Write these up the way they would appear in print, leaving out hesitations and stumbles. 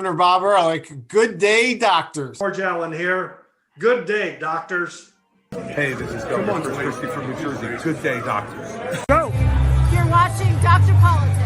Governor Bobber. I like good day, doctors. George Allen here. Good day, doctors. Hey, this is Governor Chris Christie from New Jersey. Good day, doctors. Go! You're watching Dr. Politics.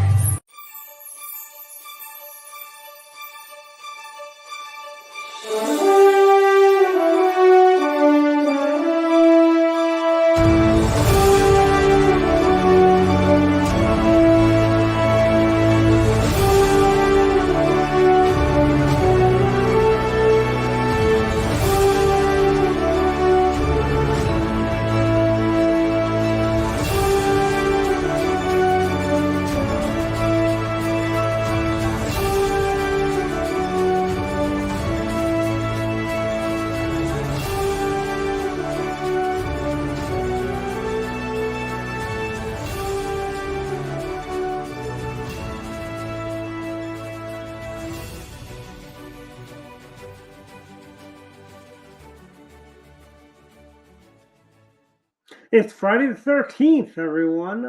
It's Friday the 13th, everyone.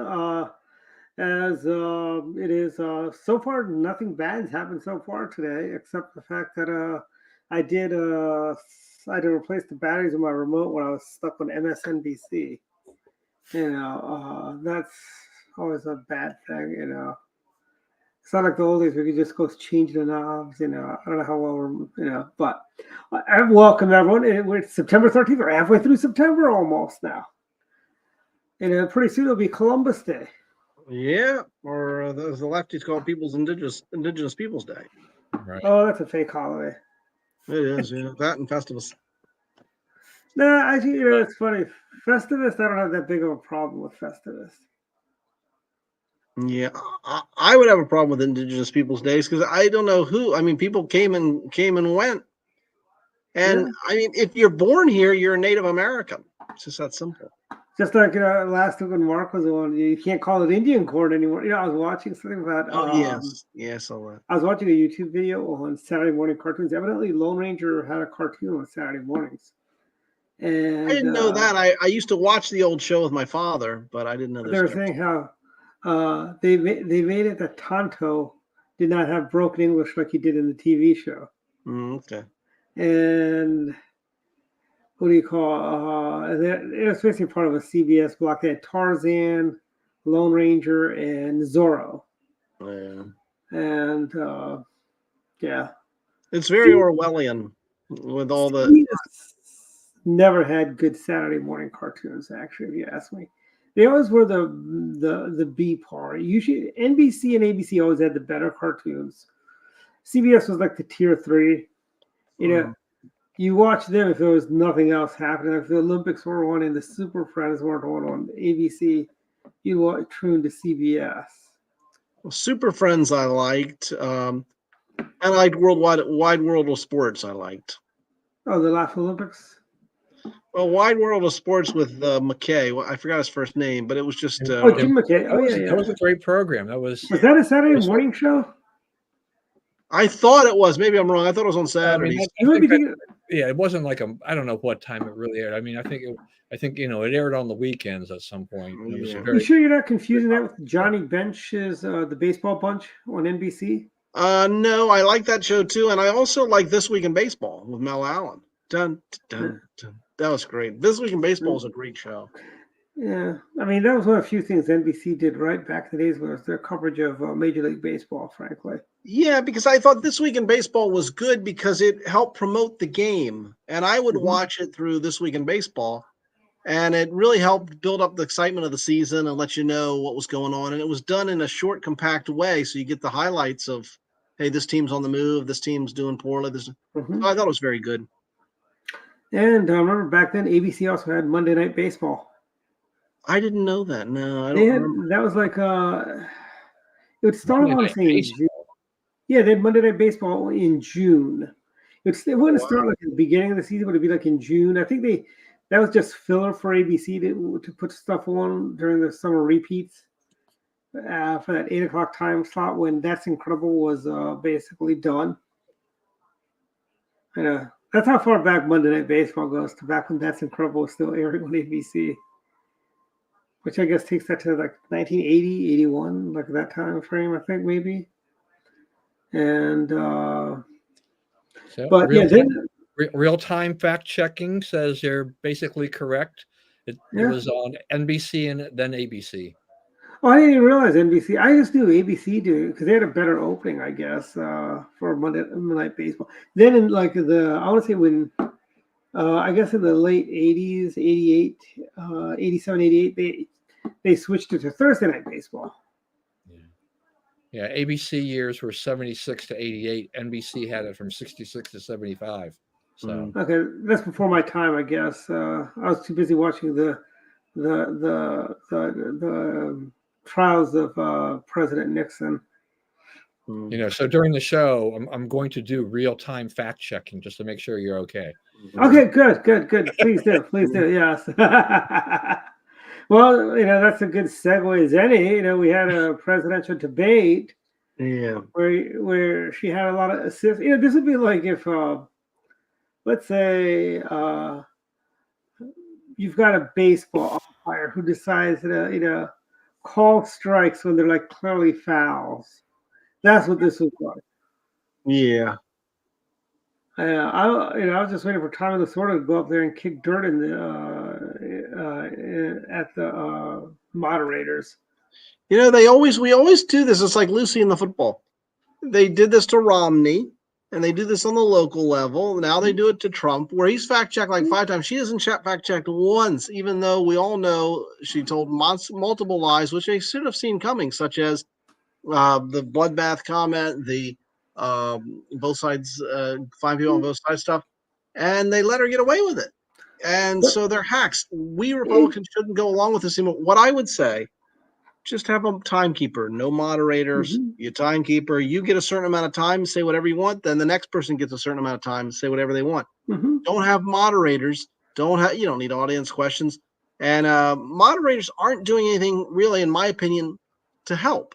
It is so far, nothing bad has happened so far today, except the fact that I had to replace the batteries of my remote when I was stuck on MSNBC. That's always a bad thing. It's not like the old days where you could just go change the knobs. I don't know how well we're, but I welcome everyone. It's September 13th. We're halfway through September almost now. And pretty soon it'll be Columbus Day. Yeah, or as the lefties call People's Indigenous Peoples Day. Right. Oh, that's a fake holiday. It is, that and Festivus. No, actually, it's funny. Festivus, I don't have that big of a problem with Festivus. Yeah, I would have a problem with Indigenous Peoples Days because I don't know who. I mean, people came and went, and yeah. I mean, if you're born here, you're a Native American. It's just that simple. Just like last week when Mark was on, you can't call it Indian corn anymore. I was watching something about. Yes, all right. I was watching a YouTube video on Saturday morning cartoons. Evidently, Lone Ranger had a cartoon on Saturday mornings. And I didn't know that. I used to watch the old show with my father, but I didn't know this. They were saying how they made it that Tonto did not have broken English like he did in the TV show. Okay. And what do you call it was basically part of a CBS block. They had Tarzan, Lone Ranger, and Zorro. Yeah. And it's very Orwellian with all the. Never had good Saturday morning cartoons, actually, if you ask me. They always were the B part. Usually NBC and ABC always had the better cartoons. CBS was like the tier 3. You watch them if there was nothing else happening. If the Olympics were on and the Super Friends weren't on ABC, you tuned to CBS. Well, Super Friends I liked. I liked Wide World of Sports I liked. Oh, the last Olympics? Well, Wide World of Sports with McKay. Well, I forgot his first name, but it was just... Jim McKay. That was a great program. Was that a Saturday morning show? I thought it was. Maybe I'm wrong. I thought it was on Saturdays. It wasn't like I don't know what time it really aired. I mean, I think it aired on the weekends at some point. You sure you're not confusing that with Johnny Bench's The Baseball Bunch on NBC? No, I like that show too, and I also like This Week in Baseball with Mel Allen. Dun, dun, dun. That was great. This Week in Baseball is a great show. Yeah, I mean that was one of the few things NBC did right back in the days was their coverage of Major League Baseball, frankly. Yeah, because I thought This Week in Baseball was good because it helped promote the game, and I would watch it through This Week in Baseball, and it really helped build up the excitement of the season and let you know what was going on, and it was done in a short, compact way, so you get the highlights of, hey, this team's on the move, this team's doing poorly. So I thought it was very good. And I remember back then, ABC also had Monday Night Baseball. I didn't know that. No, I don't remember. That was like it would start on saying June. Yeah, they had Monday Night Baseball in June. It wouldn't start like at the beginning of the season, but it'd be like in June. I think that was just filler for ABC to put stuff on during the summer repeats for that 8:00 time slot when That's Incredible was basically done. That's how far back Monday Night Baseball goes, to back when That's Incredible was still airing on ABC. Which I guess takes that to like 1980, 81, like that time frame, I think maybe. And So But yeah, then real time fact checking says they're basically correct. It Yeah. was on NBC and then ABC. oh, I didn't even realize NBC. I just knew ABC do because they had a better opening, I guess, for Monday Night Baseball. Then in like I want to say when I guess in the late 80s, 88, 87, 88, they switched it to Thursday Night Baseball. Yeah, ABC years were 76 to 88. NBC had it from 66 to 75. So Okay, that's before my time, I guess. I was too busy watching the trials of President Nixon. so during the show, I'm going to do real time fact checking just to make sure you're okay. Okay, good. Please do, yes. Well, that's a good segue as any. We had a presidential debate Yeah. where she had a lot of assists. This would be like if, let's say, you've got a baseball umpire who decides to, call strikes when they're like clearly fouls. That's what this was like. Yeah. I was just waiting for Tommy Lasorda to go up there and kick dirt in at the moderators. We always do this. It's like Lucy in the football. They did this to Romney, and they do this on the local level. Now they do it to Trump, where he's fact checked like 5 times. She hasn't fact checked once, even though we all know she told multiple lies, which they should have seen coming, such as the bloodbath comment, the both sides, 5 people on both sides stuff, and they let her get away with it. And so they're hacks. We Republicans shouldn't go along with this anymore. What I would say, just have a timekeeper, no moderators. You timekeeper, you get a certain amount of time, say whatever you want. Then the next person gets a certain amount of time, say whatever they want. Don't have moderators. You don't need audience questions. And moderators aren't doing anything really, in my opinion, to help.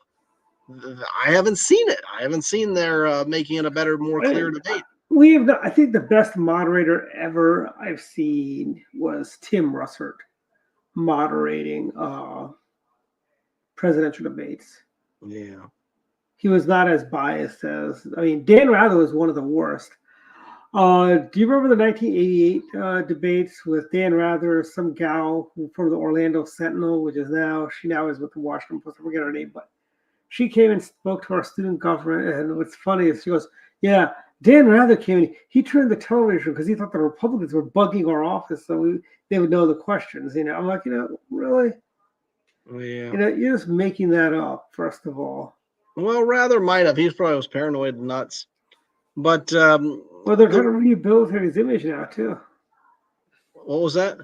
I haven't seen it. I haven't seen their making it a better, more clear debate. I think the best moderator ever I've seen was Tim Russert moderating presidential debates. Yeah. He was not as biased as, Dan Rather was one of the worst. Do you remember the 1988 debates with Dan Rather, some gal from the Orlando Sentinel, she now is with the Washington Post. I forget her name, but she came and spoke to our student government. And what's funny is she goes, yeah, Dan Rather came in. He turned the television because he thought the Republicans were bugging our office so they would know the questions. I'm like, really? Yeah. You're just making that up, first of all. Well, Rather might have. He probably was paranoid and nuts. But well, they're trying to rehabilitate his image now too. What was that?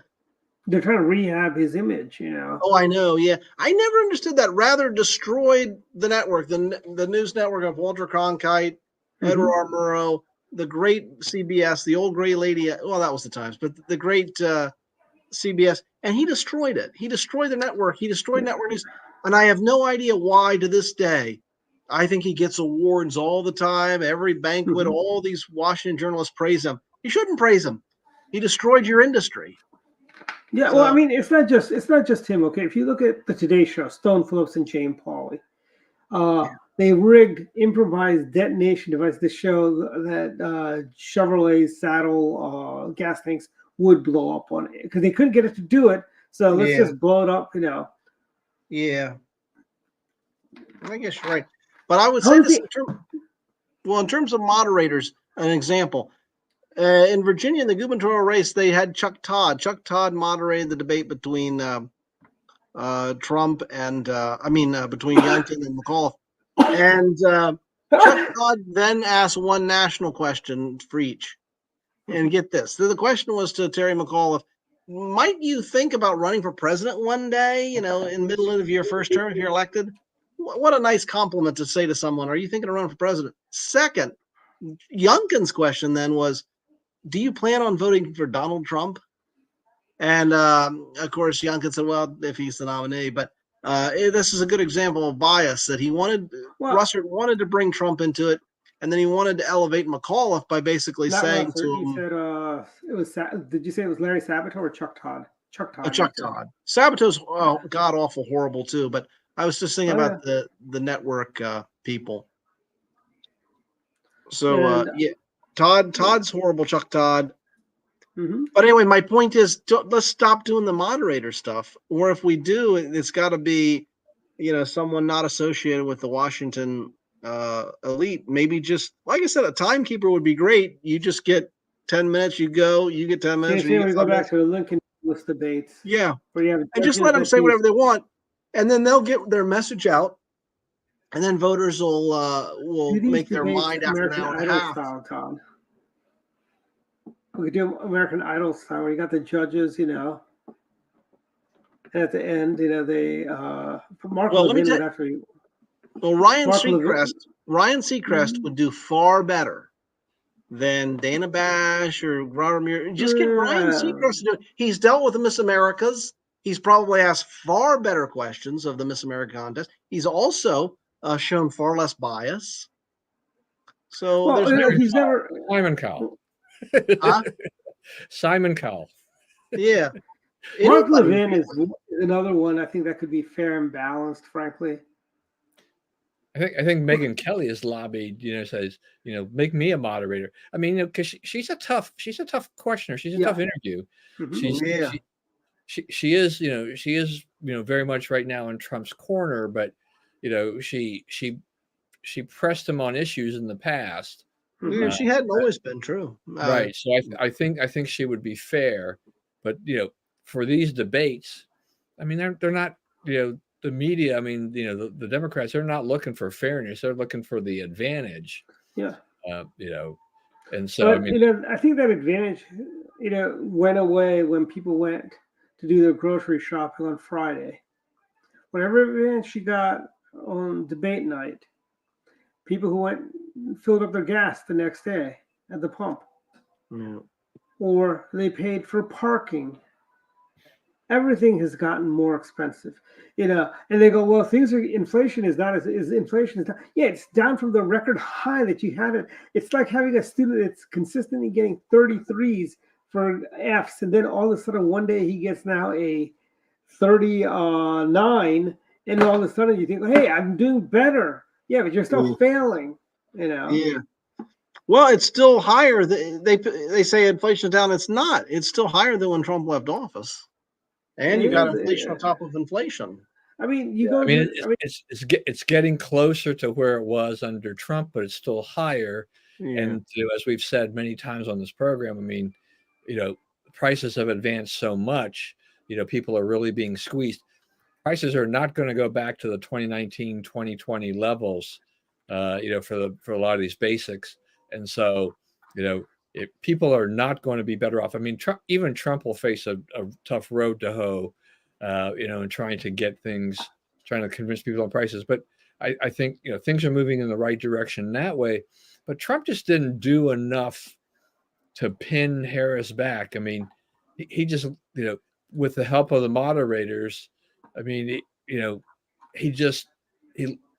They're trying to rehab his image, Oh, I know. Yeah, I never understood that. Rather destroyed the network, the news network of Walter Cronkite, Edward R. Murrow, the great CBS, the old gray lady. Well, that was the Times, but the great CBS, and he destroyed it. He destroyed the network. He destroyed network news, and I have no idea why to this day. I think he gets awards all the time, every banquet. All these Washington journalists praise him. You shouldn't praise him. He destroyed your industry. Yeah, so, well, it's not just him. Okay, if you look at the Today Show, Stone Phillips and Jane Pauley, they rigged improvised detonation device to show that Chevrolet's saddle gas tanks would blow up on it because they couldn't get it to do it. So let's just blow it up, Yeah, I guess you're right. But I would say this in terms of moderators, an example. In Virginia, in the gubernatorial race, they had Chuck Todd. Chuck Todd moderated the debate between Trump and between Youngkin and McAuliffe. And Chuck Todd then asked one national question for each. And get this. The question was to Terry McAuliffe, might you think about running for president one day, in the middle of your first term if you're elected? What a nice compliment to say to someone. Are you thinking of running for president? Second, Youngkin's question then was, do you plan on voting for Donald Trump? And of course, Youngkin said, well, if he's the nominee. But this is a good example of bias that Russert wanted to bring Trump into it. And then he wanted to elevate McAuliffe by basically saying to him. He said, did you say it was Larry Sabato or Chuck Todd? Chuck Todd. Chuck Todd. Sabato's god awful horrible too. But I was just thinking about the network people. So Todd's horrible, Chuck Todd. Mhm. But anyway, my point is, let's stop doing the moderator stuff. Or if we do, it's got to be, someone not associated with the Washington elite. Maybe just, like I said, a timekeeper would be great. You just get 10 minutes. You get 10 minutes. Same thing, we go back to the Lincoln List debates. Yeah, Where you have and just let them say whatever they want, and then they'll get their message out, and then voters will make their mind after an hour and a half. Style, Tom. We could do American Idol style, where you got the judges, and at the end, they Mark Levin would actually. Well, Ryan Seacrest would do far better than Dana Bash or Robert Muir. Just get Ryan Seacrest to do it. He's dealt with the Miss Americas. He's probably asked far better questions of the Miss America contest. He's also shown far less bias. So he's never Simon Cowell. Huh? Simon Cowell. Yeah. Mark Levin is another one. I think that could be fair and balanced, frankly. I think Megyn Kelly has lobbied, says, make me a moderator. I mean, because she's a tough questioner. She's a tough interview. Mm-hmm. She is very much right now in Trump's corner, but she pressed him on issues in the past. Yeah, she hadn't always been true. Right. So I think she would be fair, but for these debates, I mean, they're not, the media, I mean, the Democrats, they're not looking for fairness. They're looking for the advantage. Yeah. And so, but, I think that advantage, went away when people went to do their grocery shopping on Friday. Whatever advantage you got on debate night, people who went filled up their gas the next day at the pump. Yeah. Or they paid for parking. Everything has gotten more expensive, and they go, well, inflation is not inflation is not. Yeah, it's down from the record high that you had it. It's like having a student that's consistently getting 33s for Fs, and then all of a sudden one day he gets now a 39, and all of a sudden you think, hey, I'm doing better. Yeah, but you're still failing, Yeah. Well, it's still higher. They say inflation's down. It's not. It's still higher than when Trump left office. And you got inflation on top of inflation. I mean, it's getting closer to where it was under Trump, but it's still higher. Yeah. And as we've said many times on this program, I mean, prices have advanced so much. People are really being squeezed. Prices are not going to go back to the 2019, 2020 levels, for a lot of these basics. And so, if people are not going to be better off. I mean, even Trump will face a tough road to hoe, in trying to convince people on prices. But I think, things are moving in the right direction that way. But Trump just didn't do enough to pin Harris back. I mean, he just, with the help of the moderators, I mean,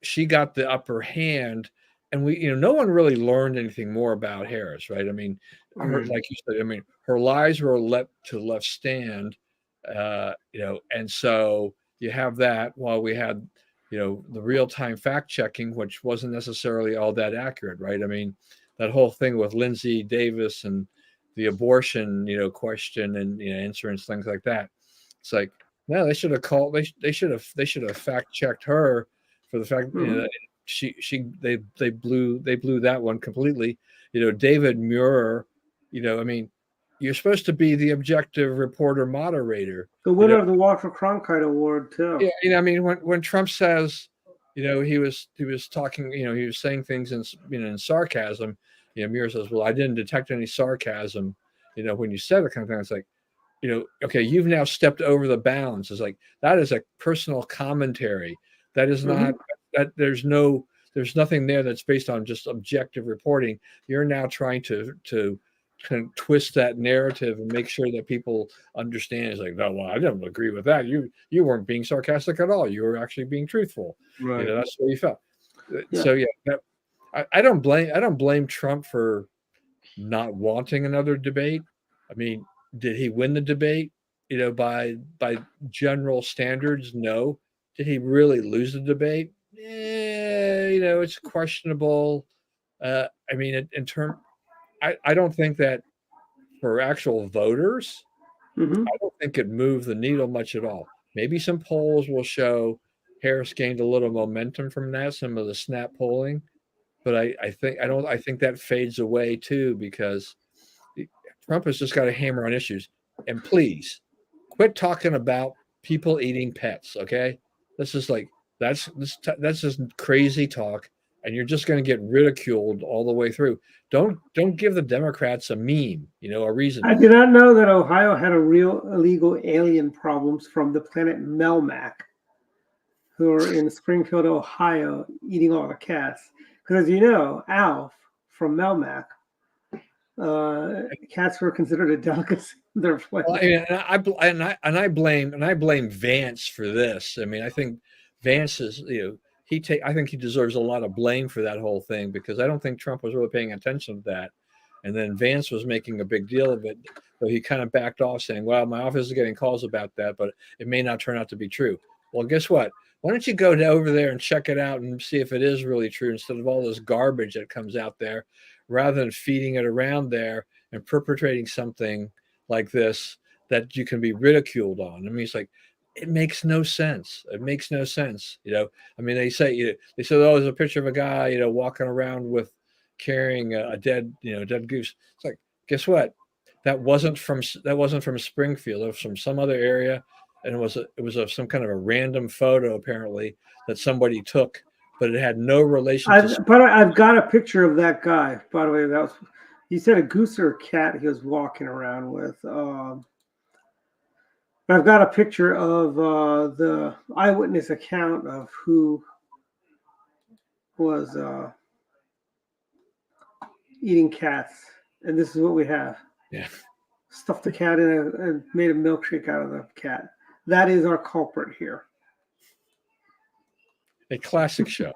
she got the upper hand. And no one really learned anything more about Harris, right? I mean, like you said, I mean, her lies were left stand, and so you have that while we had, the real-time fact checking, which wasn't necessarily all that accurate, right? I mean, that whole thing with Lindsay Davis and the abortion, question and insurance, things like that. It's like, no, they should have called. They should have fact checked her for the fact that. They blew that one completely. David Muir, I mean, you're supposed to be the objective reporter moderator. The winner of the Walter Cronkite Award too. Yeah, I mean, when Trump says, he was talking, he was saying things in sarcasm. Muir says, well, I didn't detect any sarcasm. When you said it, kind of thing, it's like, okay, you've now stepped over the bounds. It's like, that is a personal commentary. That is not. That there's nothing there that's based on just objective reporting. You're now trying to kind of twist that narrative and make sure that people understand. It's like, no, well, I don't agree with that. You weren't being sarcastic at all. You were actually being truthful. Right. That's what you felt. Yeah. So I don't blame Trump for not wanting another debate. I mean, did he win the debate? By general standards, no. Did he really lose the debate? It's questionable. I mean, I don't think that for actual voters, Mhm. I don't think it moved the needle much at all. Maybe some polls will show Harris gained a little momentum from that, some of the snap polling, but I think that fades away too because Trump has just got a hammer on issues. And please quit talking about people eating pets. Okay, this is like that's just crazy talk, and you're just going to get ridiculed all the way through. Don't give the Democrats a meme, a reason. I did not know that Ohio had a real illegal alien problems from the planet Melmac, who are in Springfield, Ohio, eating all the cats. Because as you know, Alf from Melmac, cats were considered a delicacy. Well, I blame Vance for this. I mean, I think Vance is, I think he deserves a lot of blame for that whole thing because I don't think Trump was really paying attention to that. And then Vance was making a big deal of it, so he kind of backed off saying, well, my office is getting calls about that, but it may not turn out to be true. Well, guess what? Why don't you go over there and check it out and see if it is really true instead of all this garbage that comes out there, rather than feeding it around there and perpetrating something like this that you can be ridiculed on. I mean, it's like, it makes no sense. It makes no sense. I mean, they say, oh, there's a picture of a guy, walking around with carrying a dead goose. It's like, guess what? That wasn't from Springfield. It was from some other area. And it was some kind of a random photo apparently that somebody took, but it had no relation But I've got a picture of that guy, by the way. You said a goose or a cat he was walking around with. I've got a picture of the eyewitness account of who was eating cats. And this is what we have. Yeah. Stuffed the cat in and made a milkshake out of the cat. That is our culprit here. A classic show.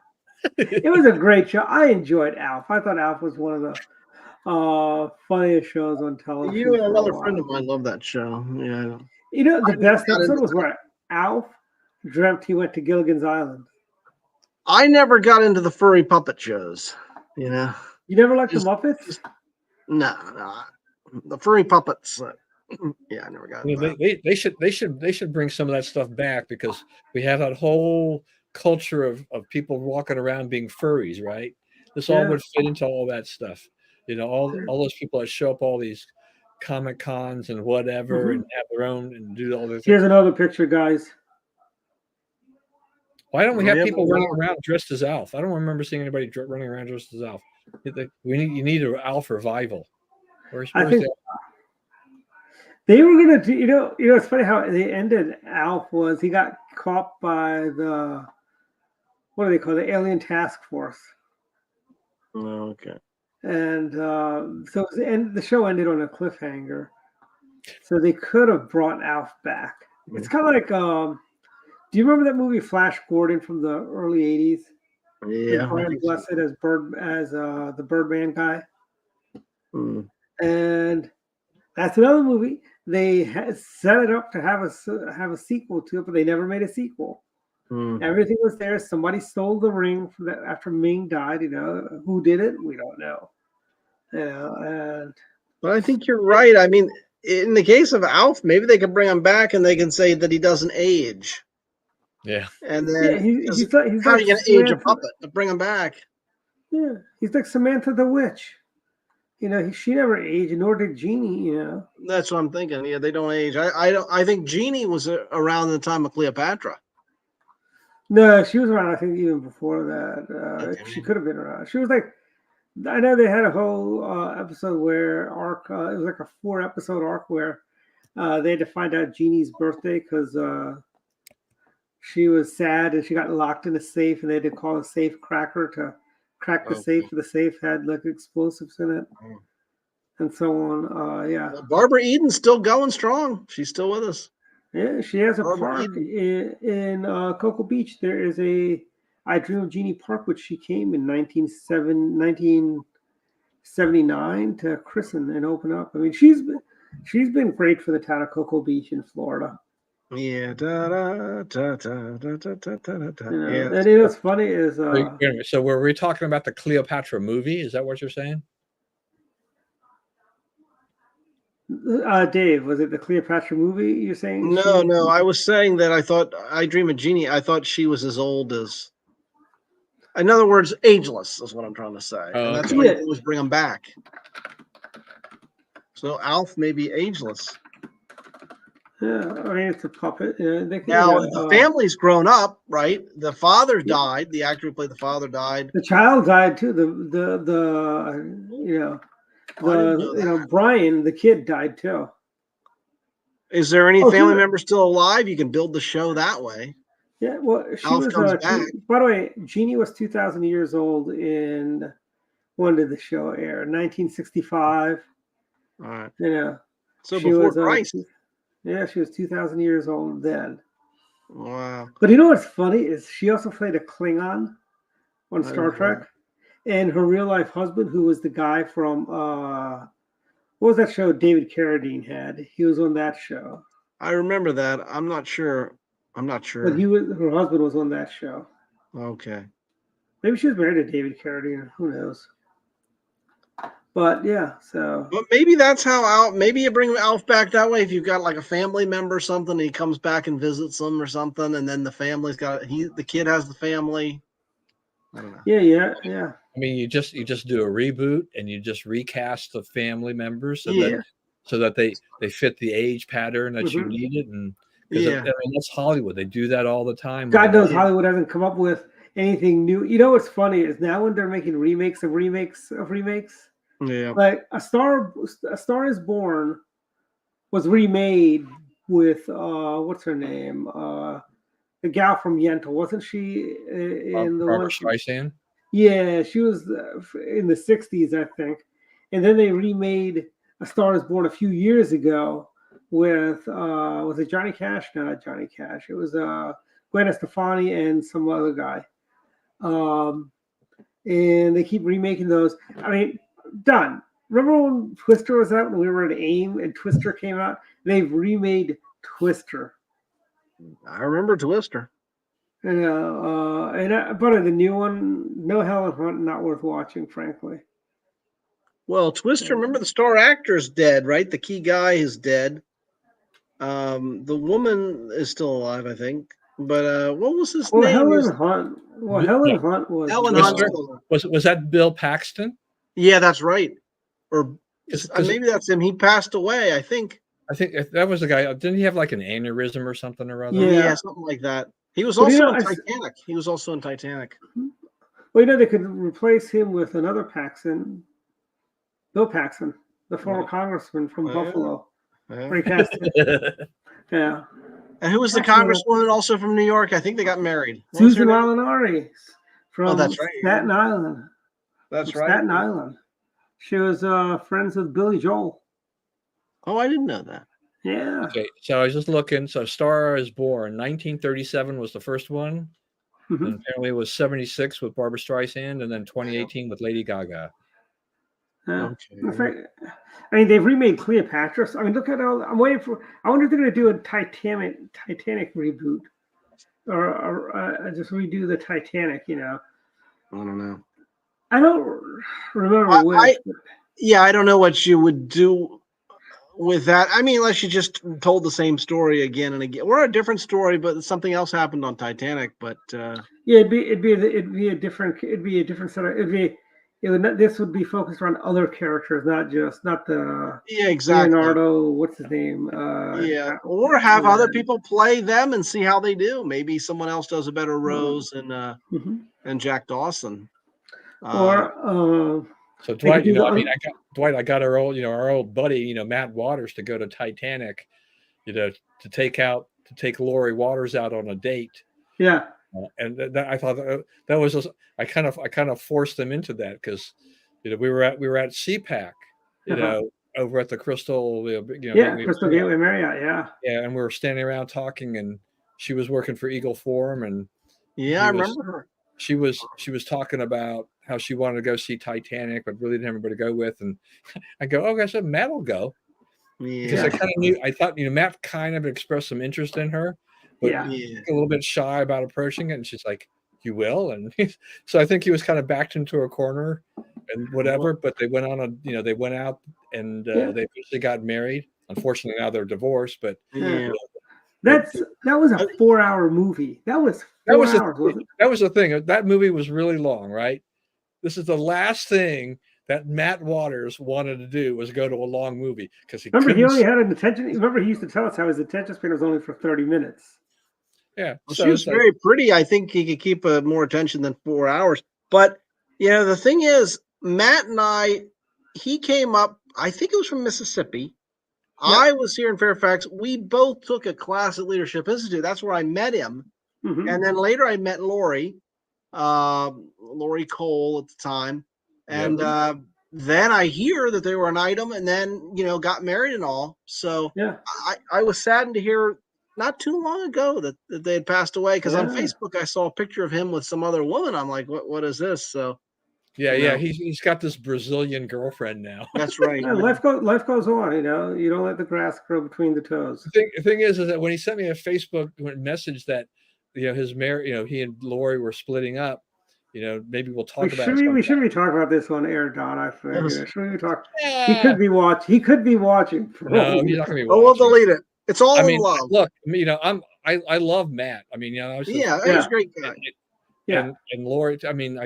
It was a great show. I enjoyed Alf. I thought Alf was one of the funniest shows on television. You and another friend of mine love that show. Yeah. The best episode was where Alf dreamt he went to Gilligan's Island. I never got into the furry puppet shows. You never liked the Muppets? No. The furry puppets. Yeah, I never got it. They should bring some of that stuff back because we have that whole culture of people walking around being furries, right? This all would fit into all that stuff. All those people that show up all these Comic Cons and whatever and have their own and do all this. Here's another picture, guys. Why don't we have people running around dressed as Alf? I don't remember seeing anybody running around dressed as Alf. You need an Alf revival. I think they were gonna do. It's funny how they ended. Alf was he got caught by the what do they call the Alien Task Force? Oh, okay. And so the show ended on a cliffhanger. So they could have brought Alf back. It's kind of like do you remember that movie Flash Gordon from the early '80s? Yeah. Brian Blessed as the Birdman guy. Mm. And that's another movie. They set it up to have a sequel to it, but they never made a sequel. Mm. Everything was there. Somebody stole the ring from that after Ming died. Who did it? We don't know. But I think you're right. I mean, in the case of Alf, maybe they could bring him back and they can say that he doesn't age. Yeah. And then he's how like are you going to age a puppet? But bring him back. Yeah, he's like Samantha the Witch. She never aged, nor did Jeannie. That's what I'm thinking. Yeah, they don't age. I think Jeannie was around the time of Cleopatra. No, she was around. I think even before that. Okay. She could have been around. She was like, I know they had a whole episode where it was like a 4-episode arc where they had to find out Jeannie's birthday because she was sad and she got locked in a safe, and they had to call a safe cracker to crack the safe. The safe had like explosives in it, and so on. Yeah. Barbara Eden's still going strong. She's still with us. Yeah, she has a park in Cocoa Beach. There is a I Dream of Jeannie Park, which she came in 1979 to christen and open up. I mean, she's been great for the town of Cocoa Beach in Florida. Yeah. And what's funny is so were we talking about the Cleopatra movie? Is that what you're saying? Dave, was it the Cleopatra movie you're saying? No. I was saying that I thought I Dream of Jeannie. I thought she was as old as. In other words, ageless is what I'm trying to say, Oh, and that's okay. why they always bring them back. So Alf may be ageless. Yeah, I mean it's a puppet. Yeah, they could, Now the family's grown up, right? The father died. The actor who played the father died. the child died too. The you know Oh, I didn't know that. Brian, the kid, died too. Is there any Oh, family sure. member still alive? You can build the show that way. Yeah, well, she Alf was. comes back. By the way, Jeannie was 2,000 years old in when did the show air? 1965. All right. You know, So she before was, Christ. yeah, she was 2,000 years old then. Wow. But you know what's funny is she also played a Klingon on I Star know. Trek, and her real life husband, who was the guy from what was that show David Carradine had? He was on that show, I remember that. I'm not sure. but her husband was on that show. Okay. Maybe she was married to David Carradine. Who knows? But yeah, so But maybe that's how Alf. Maybe you bring Alf back that way if you've got like a family member or something. And he comes back and visits them or something, and then the family's got the kid has the family. I don't know. yeah. I mean, you just do a reboot and you just recast the family members Yeah. so that they fit the age pattern that you Mhm. needed. And 'cause Yeah. I mean, that's Hollywood. They do that all the time. God knows Yeah. Hollywood hasn't come up with anything new. You know what's funny is now when they're making remakes of remakes, Yeah. like A Star Is Born was remade with what's her name? The gal from Yentl, wasn't she in the Barbara one? Streisand. Yeah, she was in the 60s, I think. And then they remade A Star Is Born a few years ago with was it Johnny Cash? No, not Johnny Cash. It was Gwen Stefani and some other guy. And they keep remaking those. I mean, done. Remember when Twister was out and we were at AIM and Twister came out? They've remade Twister. I remember Twister. And but the new one, no Helen Hunt, not worth watching, frankly. Well, Twister. Remember the star actor's dead, right? The key guy is dead. The woman is still alive, I think. But what was his Well, name? Helen Hunt. Well, Helen Hunt was. Helen Twister? Hunt. Was that Bill Paxton? Yeah, that's right. Or 'Cause maybe that's him. He passed away, I think. I think that was the guy. Didn't he have like an aneurysm or something or other? Yeah. Something like that. He was But, you also know, in Titanic. He was also in Titanic. Well, you know, they could replace him with another Paxton, Bill Paxton, the former congressman from Yeah. Buffalo. Yeah. Recast him. Yeah. And who was the That's congresswoman also from New York? I think they got married. What was her Susan name? Molinari from that's right, yeah. Staten Island. That's From right. Staten Island. She was friends with Billy Joel. Oh, I didn't know that. Yeah. Okay, so I was just looking. So Star Is Born, 1937 was the first one. Mhm. And apparently it was 76 with Barbara Streisand, and then 2018 with Lady Gaga. Yeah. Okay. In fact, I mean, they've remade Cleopatra. So, I mean, look at all. I'm waiting for. I wonder if they're going to do a Titanic reboot, or just redo the Titanic. You know, I don't know. I don't remember I- which. Yeah, I don't know what you would do with that. I mean, unless you just told the same story again and again, or a different story, but something else happened on Titanic. But Yeah, it'd be a different set of this would be focused on other characters, not the yeah, exactly. Leonardo. What's his name? Yeah, or have other people play them and see how they do. Maybe someone else does a better Rose Mhm. and Jack Dawson. Or So could Dwight, do I got our old buddy, Matt Waters, to go to Titanic, to take Lori Waters out on a date. yeah. And I thought that was just, I kind of forced them into that because we were at CPAC, over at the Crystal, Crystal Gateway Marriott, yeah, and we were standing around talking, and she was working for Eagle Forum, and Yeah, I remember her. she was talking about how she wanted to go see Titanic, but really didn't have anybody to go with, and I go, oh, I said Matt will go, because I kind of knew, I thought Matt kind of expressed some interest in her, but Yeah. Yeah. a little bit shy about approaching it, and she's like, you will, and so I think he was kind of backed into a corner and whatever, but they went on they went out and Yeah. they eventually got married. Unfortunately, now they're divorced. But Yeah. That was a 4-hour movie. That was that 4 was hours, wasn't it? that was the thing. That movie was really long, right? This is the last thing that Matt Waters wanted to do was go to a long movie because he Remember, he couldn't. only had an attention. Remember, he used to tell us how his attention span was only for 30 minutes. Yeah, Well, so she was it's like, very pretty. I think he could keep more attention than 4 hours. But the thing is, Matt and he came up. I think it was from Mississippi. I was here in Fairfax. We both took a class at Leadership Institute. That's where I met him. Mhm. And then later I met Lori Cole at the time. And then I hear that they were an item and then, got married and all. So Yeah. I was saddened to hear not too long ago that they had passed away, because on Yeah. Facebook I saw a picture of him with some other woman. I'm like, what is this? So yeah, he's got this Brazilian girlfriend now. that's right. Yeah, life goes on. You don't let the grass grow between the toes. The thing is that when he sent me a Facebook message that his marriage, he and Lori were splitting up, maybe we'll talk about it. We should be talking about this on air, Don. I think. Should we talk? Yeah. He could be watching. No, he's not going to be watching. Oh, we'll delete it. It's all I mean, in love. look, I love Matt. I mean, I was just, Yeah, he's a great guy. Yeah. and Lori. I mean,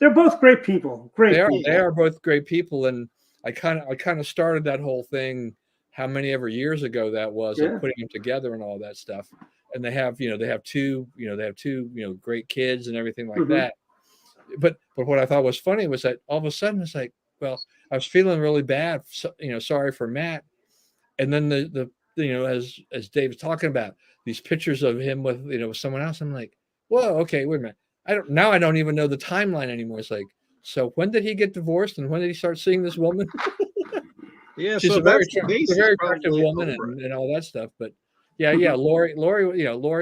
They're both great people. they People. are both great people, and I kind of started that whole thing. How many ever years ago that was, Yeah. of putting them together and all that stuff. And they have two great kids and everything like Mhm. that. But what I thought was funny was that all of a sudden it's like, well, I was feeling really bad, sorry for Matt, and then the as Dave's talking about these pictures of him with with someone else, I'm like, whoa, okay, wait a minute, I don't even know the timeline anymore. It's like, so when did he get divorced and when did he start seeing this woman? Yeah, She's so a very that's the attractive, basis attractive probably woman over it. and all that stuff. But Lori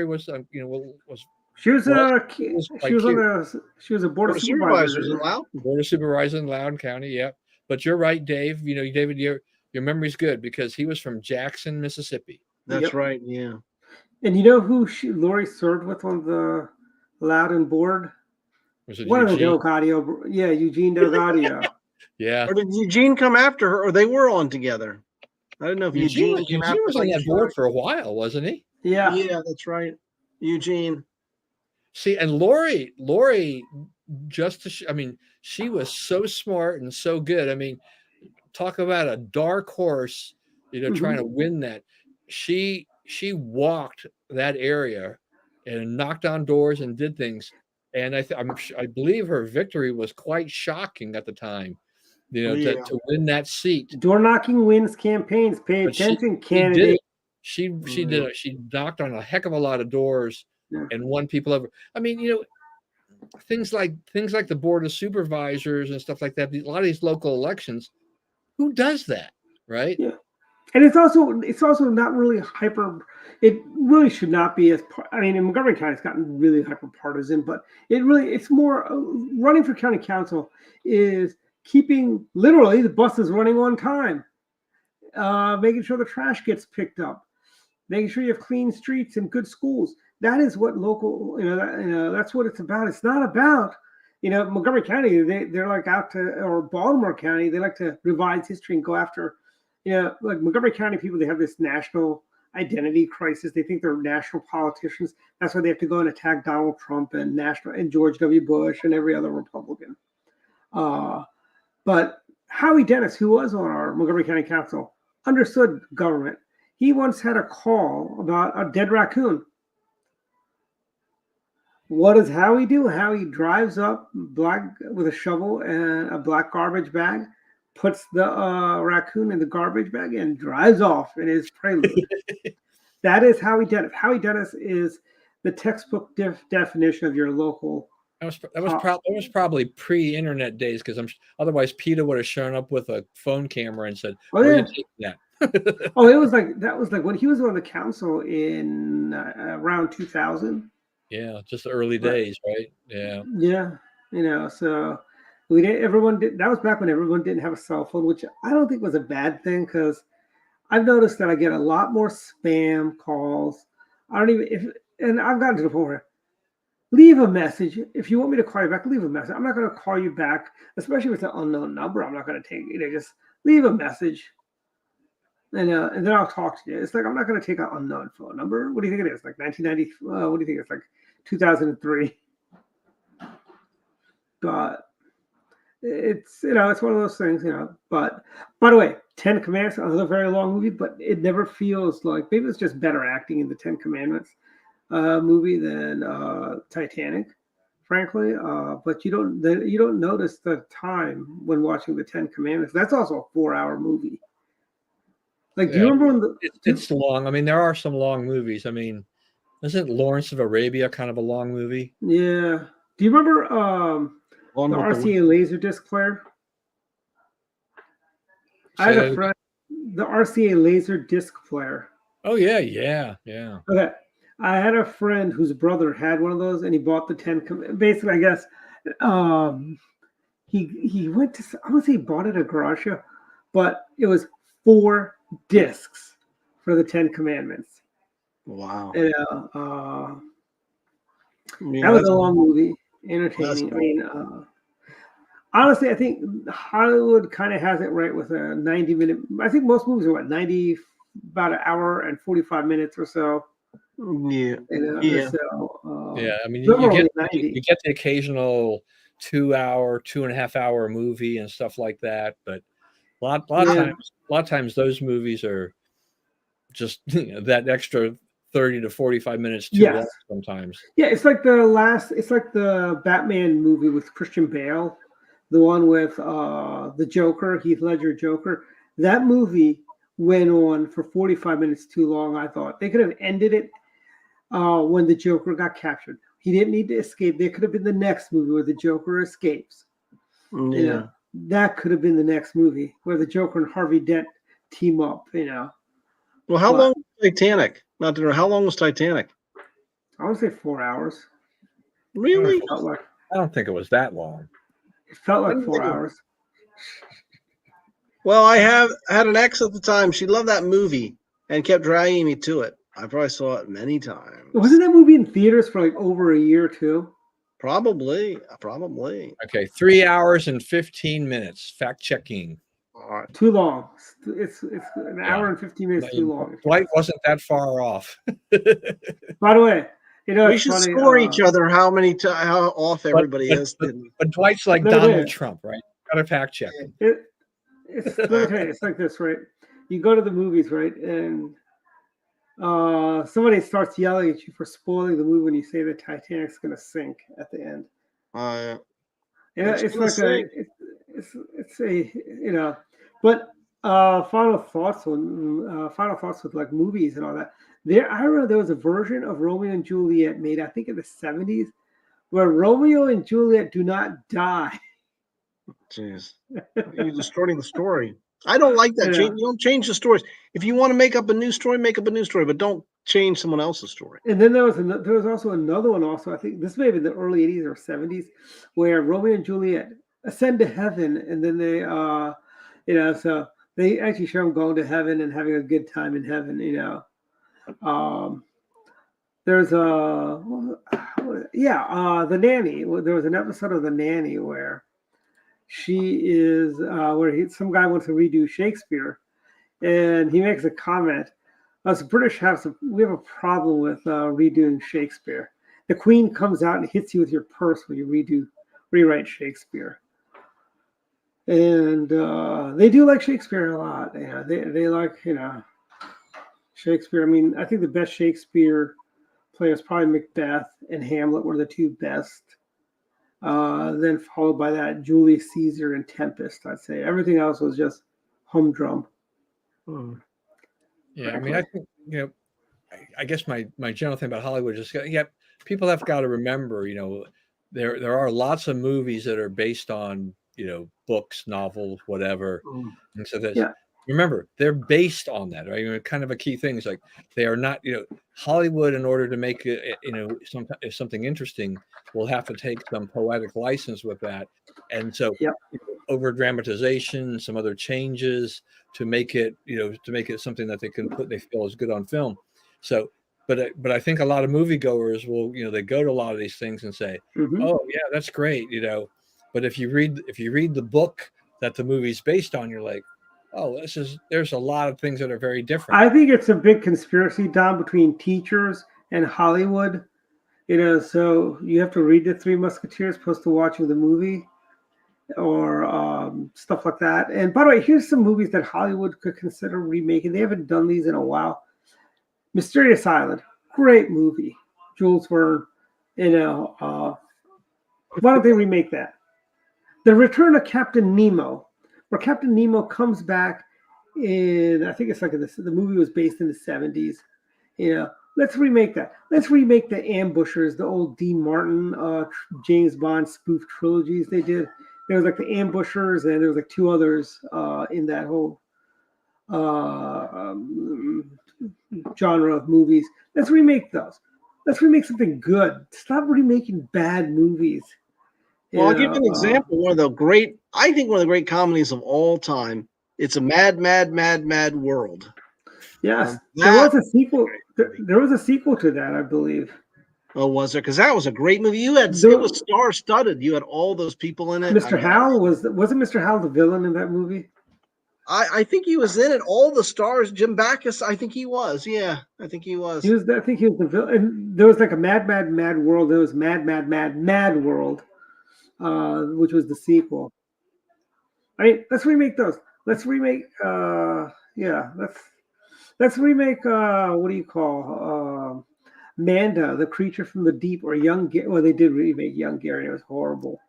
was was She was Well, she was was quite on the she was a board of supervisors in Loud. board of supervisors in Loudoun County. Yeah, but you're right, Dave. David, your memory's good because he was from Jackson, Mississippi. That's Yep. right. Yeah. And you know who Lori served with on the Loudon board? Was it One of the Eugene? Delgadio. Yeah, Eugene Delgadio. Yeah, Or did Eugene come after her, or they were on together? I don't know if Eugene came after was on that her. board for a while, wasn't he? Yeah. Yeah, that's right. Eugene. See, and Lori, she was so smart and so good. I mean, talk about a dark horse, trying to win that. She walked that area and knocked on doors and did things. And I believe her victory was quite shocking at the time, to win that seat. Door knocking wins campaigns. Pay But attention, She candidate. did it. She did it. She knocked on a heck of a lot of doors and won people over. I mean, things like the board of supervisors and stuff like that. A lot of these local elections, who does that, right? Yeah. And it's also not really hyper. It really should not be as. I mean, in Montgomery County, it's gotten really hyper partisan, but it's more running for county council is keeping literally the buses running on time, making sure the trash gets picked up, making sure you have clean streets and good schools. That is what local, that's what it's about. It's not about, Montgomery County. They're like out to, or Baltimore County. They like to revise history and go after. Like Montgomery County people, they have this national identity crisis. They think they're national politicians. That's why they have to go and attack Donald Trump and George W. Bush and every other Republican. But Howie Dennis, who was on our Montgomery County Council, understood government. He once had a call about a dead raccoon. What does Howie do? Howie drives up with a shovel and a black garbage bag, puts the raccoon in the garbage bag and drives off in his prelude. That is Howie Dennis. Howie Dennis is the textbook definition of your local. That was probably pre-internet days because otherwise Peter would have shown up with a phone camera and said, "Oh "Where yeah, you taking that?" Oh, that was like when he was on the council in around 2000. Yeah, just the early days, right? Yeah. Yeah, so we didn't. Everyone did. That was back when everyone didn't have a cell phone, which I don't think was a bad thing because I've noticed that I get a lot more spam calls. I don't even and I've gotten to the point where leave a message if you want me to call you back. Leave a message. I'm not going to call you back, especially if it's an unknown number. I'm not going to take just leave a message, and then I'll talk to you. It's like I'm not going to take an unknown phone number. What do you think it is? Like 1990? What do you think it's like 2003? But it's it's one of those things, But by the way, Ten Commandments, another very long movie, but it never feels like maybe it's just better acting in the Ten Commandments movie than Titanic, frankly. But you don't notice the time when watching the Ten Commandments. That's also a 4-hour movie. Like, do you remember when it's long? I mean, there are some long movies. I mean, isn't Lawrence of Arabia kind of a long movie? Yeah. Do you remember the RCA Laserdisc player? I had a friend, the RCA Laserdisc player. Oh yeah. Okay. I had a friend whose brother had one of those, and he bought the basically, I guess, he went to, I would say he bought it at a garage show, but it was 4 discs for the 10 Commandments. Wow. And, that was a long movie, entertaining. I mean, honestly, I think Hollywood kind of has it right with a 90-minute. I think most movies are about an hour and 45 minutes or so. Yeah. So, yeah. I mean, you get the occasional 2-hour, 2.5-hour movie and stuff like that, but a lot of times those movies are just that extra 30 to 45 minutes too long sometimes. Yeah, it's like the Batman movie with Christian Bale, the one with the Joker, Heath Ledger Joker. That movie went on for 45 minutes too long, I thought. They could have ended it when the Joker got captured. He didn't need to escape. There could have been the next movie where the Joker escapes. Yeah. That could have been the next movie where the Joker and Harvey Dent team up, Well, how long was Titanic? Not to know, how long was Titanic? I would say 4 hours. Really? I don't think it was that long. It felt like 4 hours. Well, I had an ex at the time. She loved that movie and kept dragging me to it. I probably saw it many times. Wasn't that movie in theaters for like over a year too? Probably. Okay, 3 hours and 15 minutes. Fact checking. All right. Too long. It's an hour and 15 minutes too long. Dwight wasn't that far off. By the way, we should score each other how off everybody is. But Dwight's like Donald Trump, right? Got to fact check. It's okay. It's like this, right? You go to the movies, right, and somebody starts yelling at you for spoiling the movie when you say the Titanic's going to sink at the end. It's like it's a but final thoughts with like movies and all that. I remember there was a version of Romeo and Juliet made, I think, in the 70s, where Romeo and Juliet do not die. Jeez, you're distorting the story. I don't like that. You don't change the stories. If you want to make up a new story, but don't change someone else's story. And then there was also another one. Also, I think this may have been the early 80s or 70s, where Romeo and Juliet ascend to heaven, and then they, so they actually show them going to heaven and having a good time in heaven. There's The Nanny. There was an episode of The Nanny where she is some guy wants to redo Shakespeare, and he makes a comment. Us British we have a problem with redoing Shakespeare. The Queen comes out and hits you with your purse when you rewrite Shakespeare, and they do like Shakespeare a lot. They like Shakespeare. I mean, I think the best Shakespeare players probably Macbeth and Hamlet were the two best. Then followed by that, Julius Caesar and Tempest. I'd say everything else was just humdrum. Yeah, I mean, I think I guess my general thing about Hollywood is people have got to remember, there are lots of movies that are based on books, novels, whatever, and so remember they're based on that, right? Kind of a key thing is like they are not, Hollywood, in order to make it, something interesting, will have to take some poetic license with that, and so over dramatization, some other changes to make it, something that they feel is good on film. So, but I think a lot of moviegoers will, they go to a lot of these things and say, oh yeah, that's great, but if you read the book that the movie's based on, you're like, oh, there's a lot of things that are very different. I think it's a big conspiracy, Don, between teachers and Hollywood. So you have to read the Three Musketeers opposed to watching the movie or stuff like that. And by the way, here's some movies that Hollywood could consider remaking. They haven't done these in a while. Mysterious Island, great movie. Jules Verne, why don't they remake that? The Return of Captain Nemo, where Captain Nemo comes back I think it's like the movie was based in the 70s. Let's remake that. Let's remake the Ambushers, the old Dean Martin, James Bond spoof trilogies they did. There was like the Ambushers, and there was like two others in that whole genre of movies. Let's remake those. Let's remake something good. Stop remaking bad movies. Well, I'll give you an example. One of the great comedies of all time. It's a Mad, Mad, Mad, Mad World. Yes, there was a sequel. There was a sequel to that, I believe. Oh, was there? Because that was a great movie. It was star-studded. You had all those people in it. Mr. Howell wasn't Mr. Howell the villain in that movie? I think he was in it. All the stars. Jim Backus. I think he was. Yeah, I think he was. I think he was the villain. And there was like a Mad, Mad, Mad World. There was Mad, Mad, Mad, Mad World, which was the sequel. I mean, let's remake those. Let's remake. Let's remake. What do you call? Manda, the creature from the deep, or Young. Well, they did remake Young Gary. It was horrible.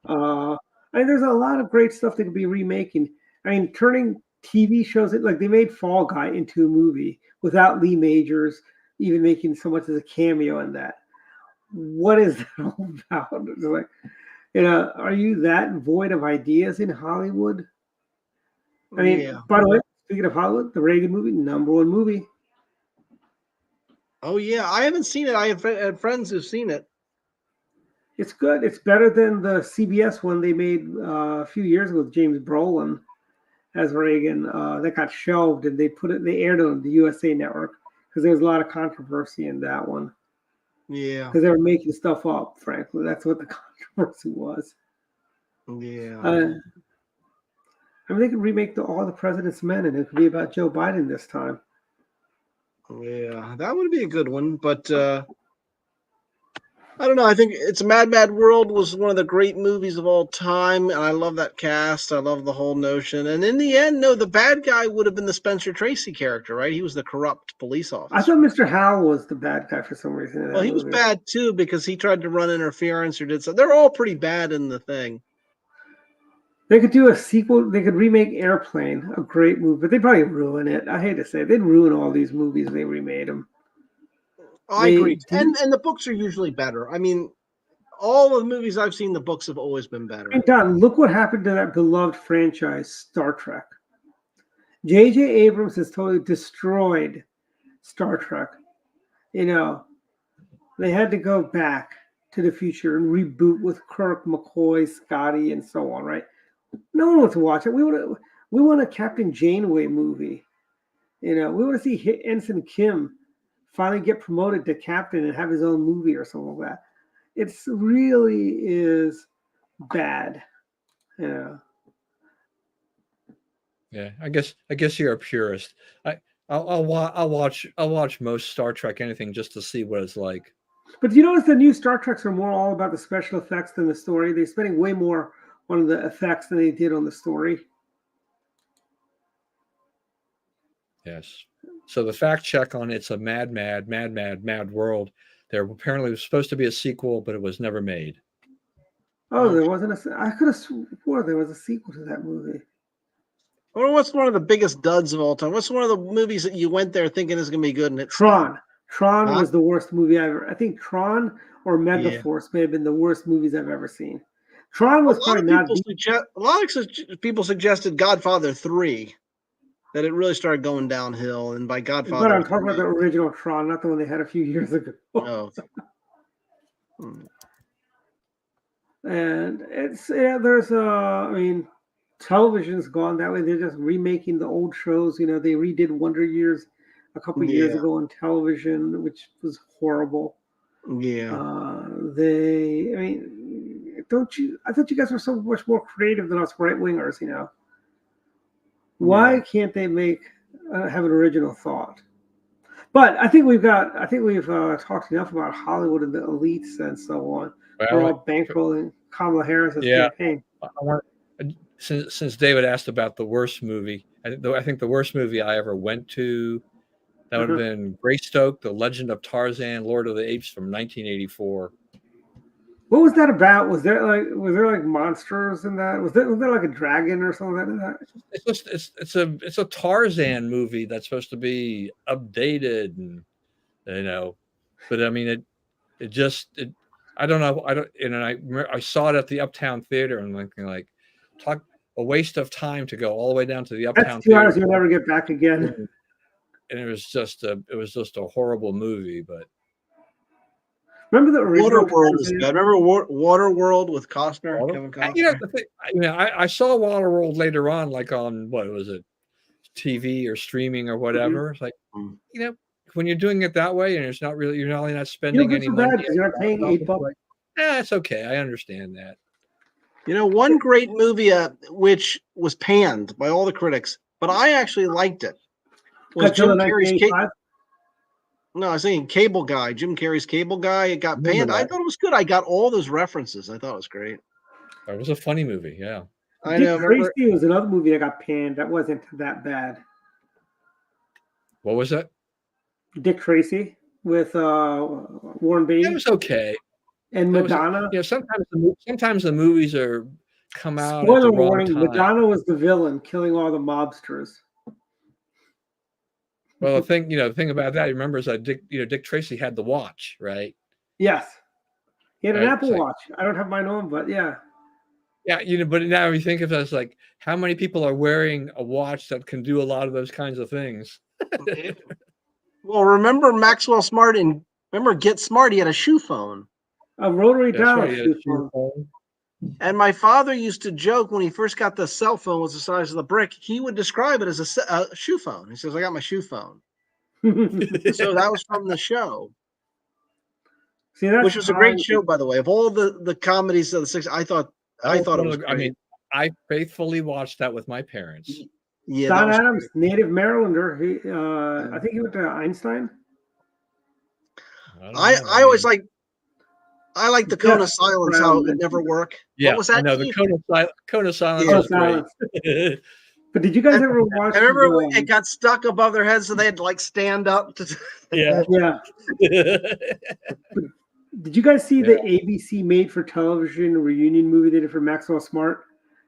I mean, there's a lot of great stuff they could be remaking. I mean, turning TV shows, like they made Fall Guy into a movie without Lee Majors even making so much as a cameo in that. What is that all about? It's like, are you that void of ideas in Hollywood? I mean, By the way, speaking of Hollywood, the Reagan movie, #1 movie. Oh yeah, I haven't seen it. I have had friends who've seen it. It's good. It's better than the CBS one they made a few years ago with James Brolin as Reagan. That got shelved, and they aired it on the USA Network because there was a lot of controversy in that one. Yeah, because they were making stuff up. Frankly, that's what the controversy was. Yeah. I mean, they could remake All the President's Men, and it could be about Joe Biden this time. Yeah, that would be a good one, but I don't know. I think It's a Mad, Mad World was one of the great movies of all time, and I love that cast. I love the whole notion. And in the end, no, the bad guy would have been the Spencer Tracy character, right? He was the corrupt police officer. I thought Mr. Howell was the bad guy for some reason. Well, he was bad too because he tried to run interference or did so. They're all pretty bad in the thing. They could do a sequel. They could remake Airplane, a great movie, but they'd probably ruin it. I hate to say it. They'd ruin all these movies if they remade them. I agree. And the books are usually better. I mean, all of the movies I've seen, the books have always been better. And Don, look what happened to that beloved franchise, Star Trek. J.J. Abrams has totally destroyed Star Trek. They had to go back to the future and reboot with Kirk, McCoy, Scotty, and so on, right? No one wants to watch it. We want a Captain Janeway movie. We want to see Ensign Kim finally get promoted to captain and have his own movie or something like that. It really is bad. Yeah, I guess you're a purist. I'll watch most Star Trek anything just to see what it's like. But you notice the new Star Treks are more all about the special effects than the story. They're spending way more on the effects than they did on the story. Yes. So the fact check on It's a Mad, Mad, Mad, Mad, Mad World. There apparently was supposed to be a sequel, but it was never made. Oh, there wasn't I could have swore there was a sequel to that movie. Or what's one of the biggest duds of all time? What's one of the movies that you went there thinking is going to be good and it's Tron. Tron was the worst movie I ever. I think Tron or Megaforce may have been the worst movies I've ever seen. Tron was probably not. A lot of people suggested Godfather 3, that it really started going downhill, and by Godfather. But I'm talking about the original Tron, not the one they had a few years ago. Oh. And I mean, television's gone that way. They're just remaking the old shows. They redid Wonder Years a couple of years ago on television, which was horrible. Yeah. I thought you guys were so much more creative than us right wingers, Why can't they have an original thought? But I think we've talked enough about Hollywood and the elites and so on. We're all bankrolling Kamala Harris's campaign. Since David asked about the worst movie, I think the worst movie I ever went to, that would have been Greystoke, The Legend of Tarzan, Lord of the Apes from 1984. What was that about? Was there like monsters in that? Was there like a dragon or something like that? It's a Tarzan movie that's supposed to be updated, and but I mean I don't know. I saw it at the Uptown Theater and like talk a waste of time to go all the way down to the Uptown That's 2 hours Theater. you'll never get back again. And it was just a horrible movie, but. Remember the original Waterworld is bad. Remember Waterworld with Costner, Kevin Costner? I saw Waterworld later on, like on what was it, TV or streaming or whatever. It's like, when you're doing it that way, and you're really not spending any money. You're not paying $8. Like, it's okay. I understand that. One great movie which was panned by all the critics, but I actually liked it. Was Jim Carrey's No, I was saying Cable Guy, Jim Carrey's Cable Guy. It got banned. I thought it was good. I got all those references. I thought it was great. It was a funny movie, yeah. I know. Tracy was another movie that got panned. That wasn't that bad. What was that? Dick Tracy with Warren Beatty. It was okay. And Madonna. Sometimes the movies come out. Spoiler at the wrong warning: time. Madonna was the villain, killing all the mobsters. Well, the thing about that, remember, is that Dick Tracy had the watch, right? Yes, he had an Right, Apple Watch. I don't have mine on, but yeah. Yeah, but now you think of it as like, how many people are wearing a watch that can do a lot of those kinds of things? Well, remember Maxwell Smart and remember Get Smart? He had a shoe phone. A rotary dial Right, shoe phone. And my father used to joke when he first got the cell phone was the size of the brick. He would describe it as a shoe phone. He says, "I got my shoe phone." So that was from the show. See, which was a great show, by the way. Of all the comedies of the 60s, I thought it was great. I mean, I faithfully watched that with my parents. Yeah, Don Adams, native Marylander. I think he went to Einstein. I always like. I like the cone of silence, how it would never work. Yeah, what was that? I know the cone of silence was great. But did you guys ever watch? I remember it got stuck above their heads, so they had to like stand up. Yeah. Did you guys see the ABC made-for-television reunion movie they did for Maxwell Smart,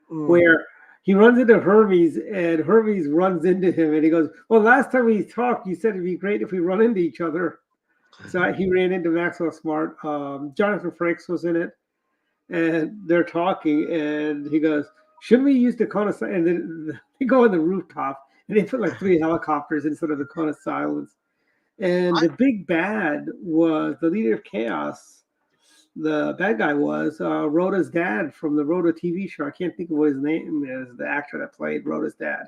where he runs into Hermes and Hermes runs into him and he goes, "Well, last time we talked, you said it'd be great if we run into each other." So he ran into Maxwell Smart. Jonathan Frakes was in it, and they're talking, and he goes, "Shouldn't we use the cone of silence?" And then they go on the rooftop, and they put like 3 helicopters instead of the cone of silence. And the big bad was the leader of chaos. The bad guy was Rhoda's dad from the Rhoda TV show. I can't think of what his name is, the actor that played Rhoda's dad.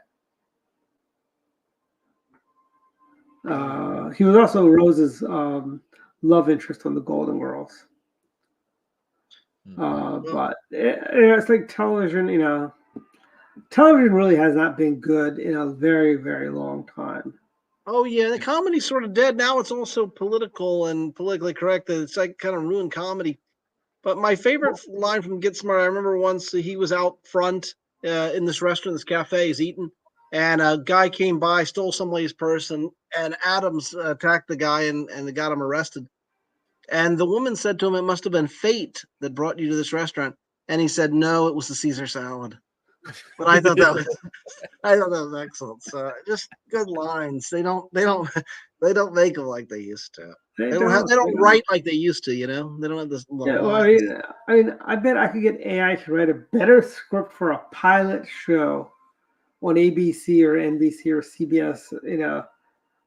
He was also Rose's love interest on the Golden Girls. But it's like television, television really has not been good in a very, very long time. Oh, yeah. The comedy's sort of dead. Now it's also political and politically correct. It's like kind of ruined comedy. But my favorite line from Get Smart, I remember once he was out front in this restaurant, this cafe, he's eating. And a guy came by, stole somebody's purse, and Adams attacked the guy and got him arrested. And the woman said to him, "It must have been fate that brought you to this restaurant." And he said, "No, it was the Caesar salad." But I thought that was excellent. So just good lines. They don't make them like they used to. They don't write like they used to. They don't have this. Yeah, well, I bet I could get AI to write a better script for a pilot show on ABC or NBC or CBS,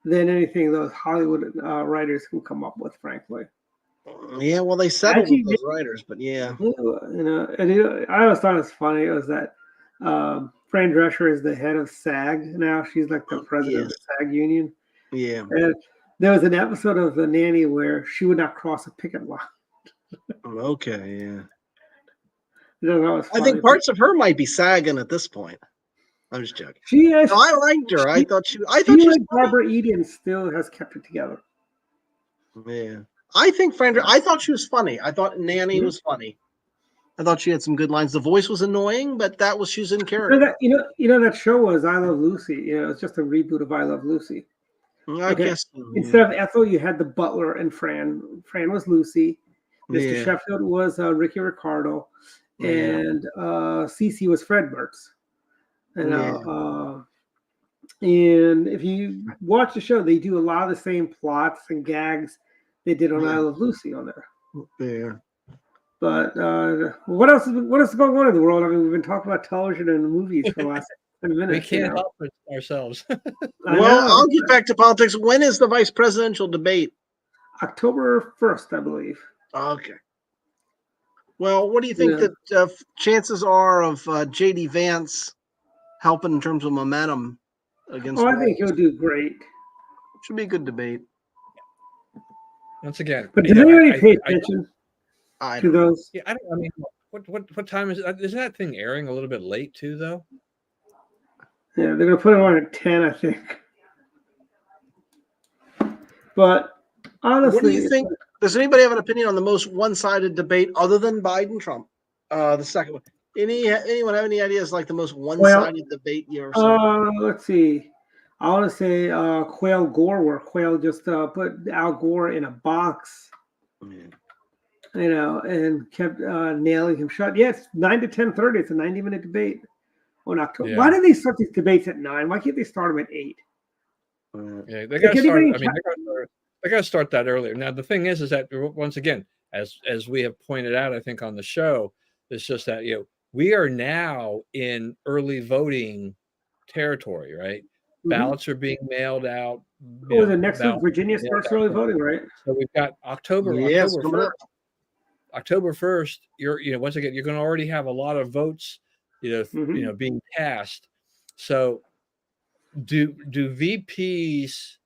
than anything those Hollywood writers can come up with, frankly. Yeah, well, they settled with those writers, but yeah. And I always thought it was funny. It was that Fran Drescher is the head of SAG now. She's like the president of the SAG union. Yeah. And there was an episode of The Nanny where she would not cross a picket line. Okay, yeah. That was funny. I think parts of her might be sagging at this point. I'm just joking. She No, I liked her. I thought she like was funny. Barbara Eden still has kept it together. Yeah. I think Frandra, I thought she was funny. I thought Nanny Mhm. was funny. I thought she had some good lines. The voice was annoying, but she was in You know, character. that show was I Love Lucy. It's just a reboot of I Love Lucy. I Okay. guess. Instead of Ethel, you had the butler and Fran. Fran was Lucy. Mr. Yeah. Sheffield was Ricky Ricardo, Yeah. and Cece was Fred Mertz. Yeah. And if you watch the show, they do a lot of the same plots and gags they did on I Love Lucy on there. Yeah. But what else is going on in the world? I mean, we've been talking about television and movies for the last 10 minutes. We can't help it ourselves. I Well, know. I'll get back to politics. When is the vice presidential debate? October 1st, I believe. Okay. Well, what do you think Yeah. that chances are of J.D. Vance helping in terms of momentum against? Oh, I think he'll do great. Should be a good debate. Once again, But you does know, anybody pay I- attention I to don't know. those? yeah, I don't. I mean, what time is it? Isn't that thing airing a little bit late too, though? Yeah, they're gonna put it on at 10, I think. But honestly, What do you think? Does anybody have an opinion on the most one-sided debate other than Biden Trump? The second one. Anyone have any ideas like the most one-sided debate you ever saw? let's see. I want to say Quayle Gore, where Quayle just put Al Gore in a box, and kept nailing him shut. Yes, 9 to 10:30. It's a 90-minute debate on October. Yeah. Why do they start these debates at 9? Why can't they start them at 8? Yeah, they got to Like start. I anybody mean, they got to start that earlier. Now, the thing is that once again, as we have pointed out, I think on the show, it's just that we are now in early voting territory, right? Ballots are being mailed out. Oh, the next week, ballots Virginia are mailed starts out. early voting, right? So we've got October Yes, 1st. coming up. October 1st, once again, you're going to already have a lot of votes, being cast. So do VPs,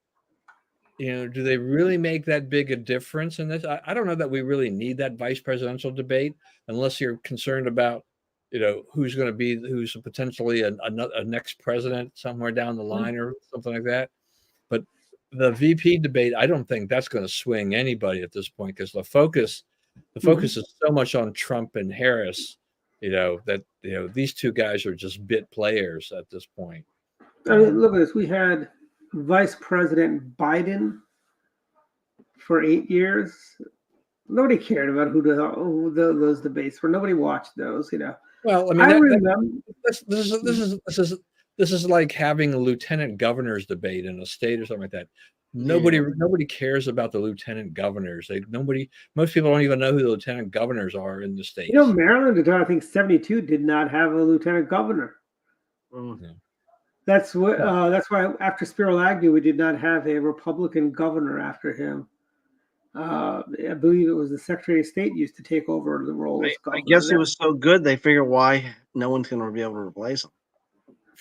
do they really make that big a difference in this? I don't know that we really need that vice presidential debate unless you're concerned about, who's going to be, who's potentially a next president somewhere down the line or something like that. But the VP debate, I don't think that's going to swing anybody at this point because the focus is so much on Trump and Harris, that these two guys are just bit players at this point. I mean, look at this. We had Vice President Biden for 8 years. Nobody cared about who those debates were. Nobody watched those. Well, I mean, I remember. This is like having a lieutenant governor's debate in a state or something like that. Nobody cares about the lieutenant governors. Most people don't even know who the lieutenant governors are in the state. Maryland until I think 72 did not have a lieutenant governor. That's why after Spiro Agnew, we did not have a Republican governor after him. I believe it was the Secretary of State used to take over the role. I guess it was so good they figure why no one's going to be able to replace him.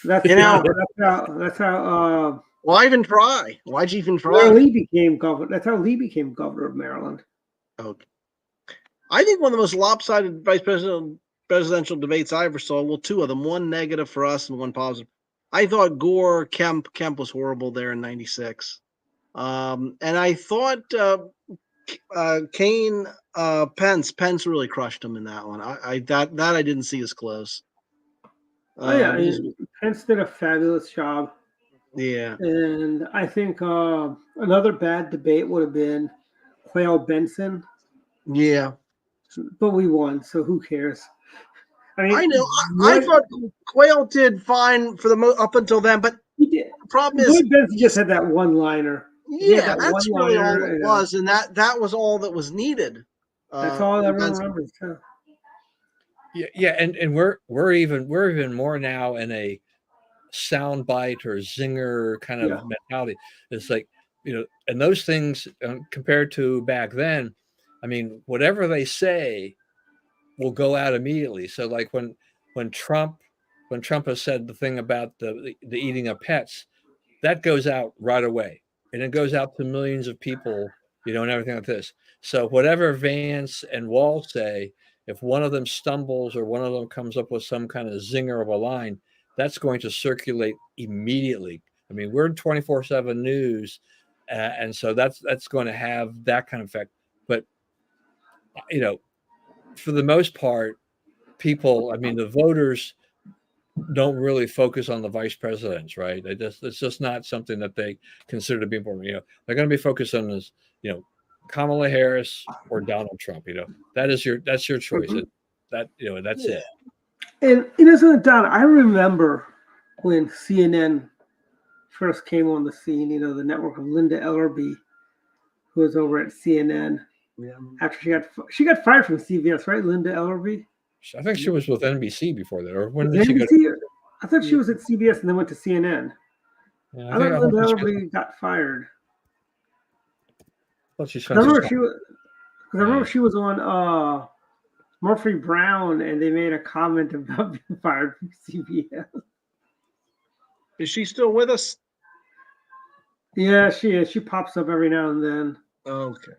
That's how. Why even try? Why'd you even try? Lee became governor. That's how Lee became governor of Maryland. Okay. I think one of the most lopsided vice presidential debates I ever saw. Well, two of them. One negative for us and one positive. I thought Gore Kemp was horrible there in '96, and I thought Kane Pence really crushed him in that one. I didn't see as close. Pence did a fabulous job. Yeah, and I think another bad debate would have been Quayle Benson. Yeah, but we won, so who cares? I know. I thought Quayle did fine for up until then, but he did. The problem is Benson just had that one-liner. Yeah, that's really all it was, and that was all that was needed. That's all everyone remembers. Too. Yeah, and we're even more now in a soundbite or zinger kind of mentality. It's like and those things compared to back then, I mean, whatever they say will go out immediately. So like when Trump has said the thing about the eating of pets, that goes out right away, and it goes out to millions of people, and everything like this. So whatever Vance and Wall say, if one of them stumbles or one of them comes up with some kind of zinger of a line, that's going to circulate immediately. I mean, we're 24/7 news, and so that's going to have that kind of effect. But for the most part, people, I mean, the voters don't really focus on the vice presidents, right? It's just not something that they consider to be important. They're going to be focused on this, Kamala Harris or Donald Trump. That's your choice. Mm-hmm. That's it. And so Don, I remember when CNN first came on the scene. The network of Linda Ellerby, who was over at CNN. Yeah. After she got fired from CBS, right? Linda Ellerby. I think she was with NBC before that, or when did NBC, she go? I thought she was at CBS and then went to CNN. Yeah, I thought Linda Ellerby got fired. I thought she I remember she was on Murphy Brown, and they made a comment about being fired from CBS. Is she still with us? Yeah, she is. She pops up every now and then. Okay.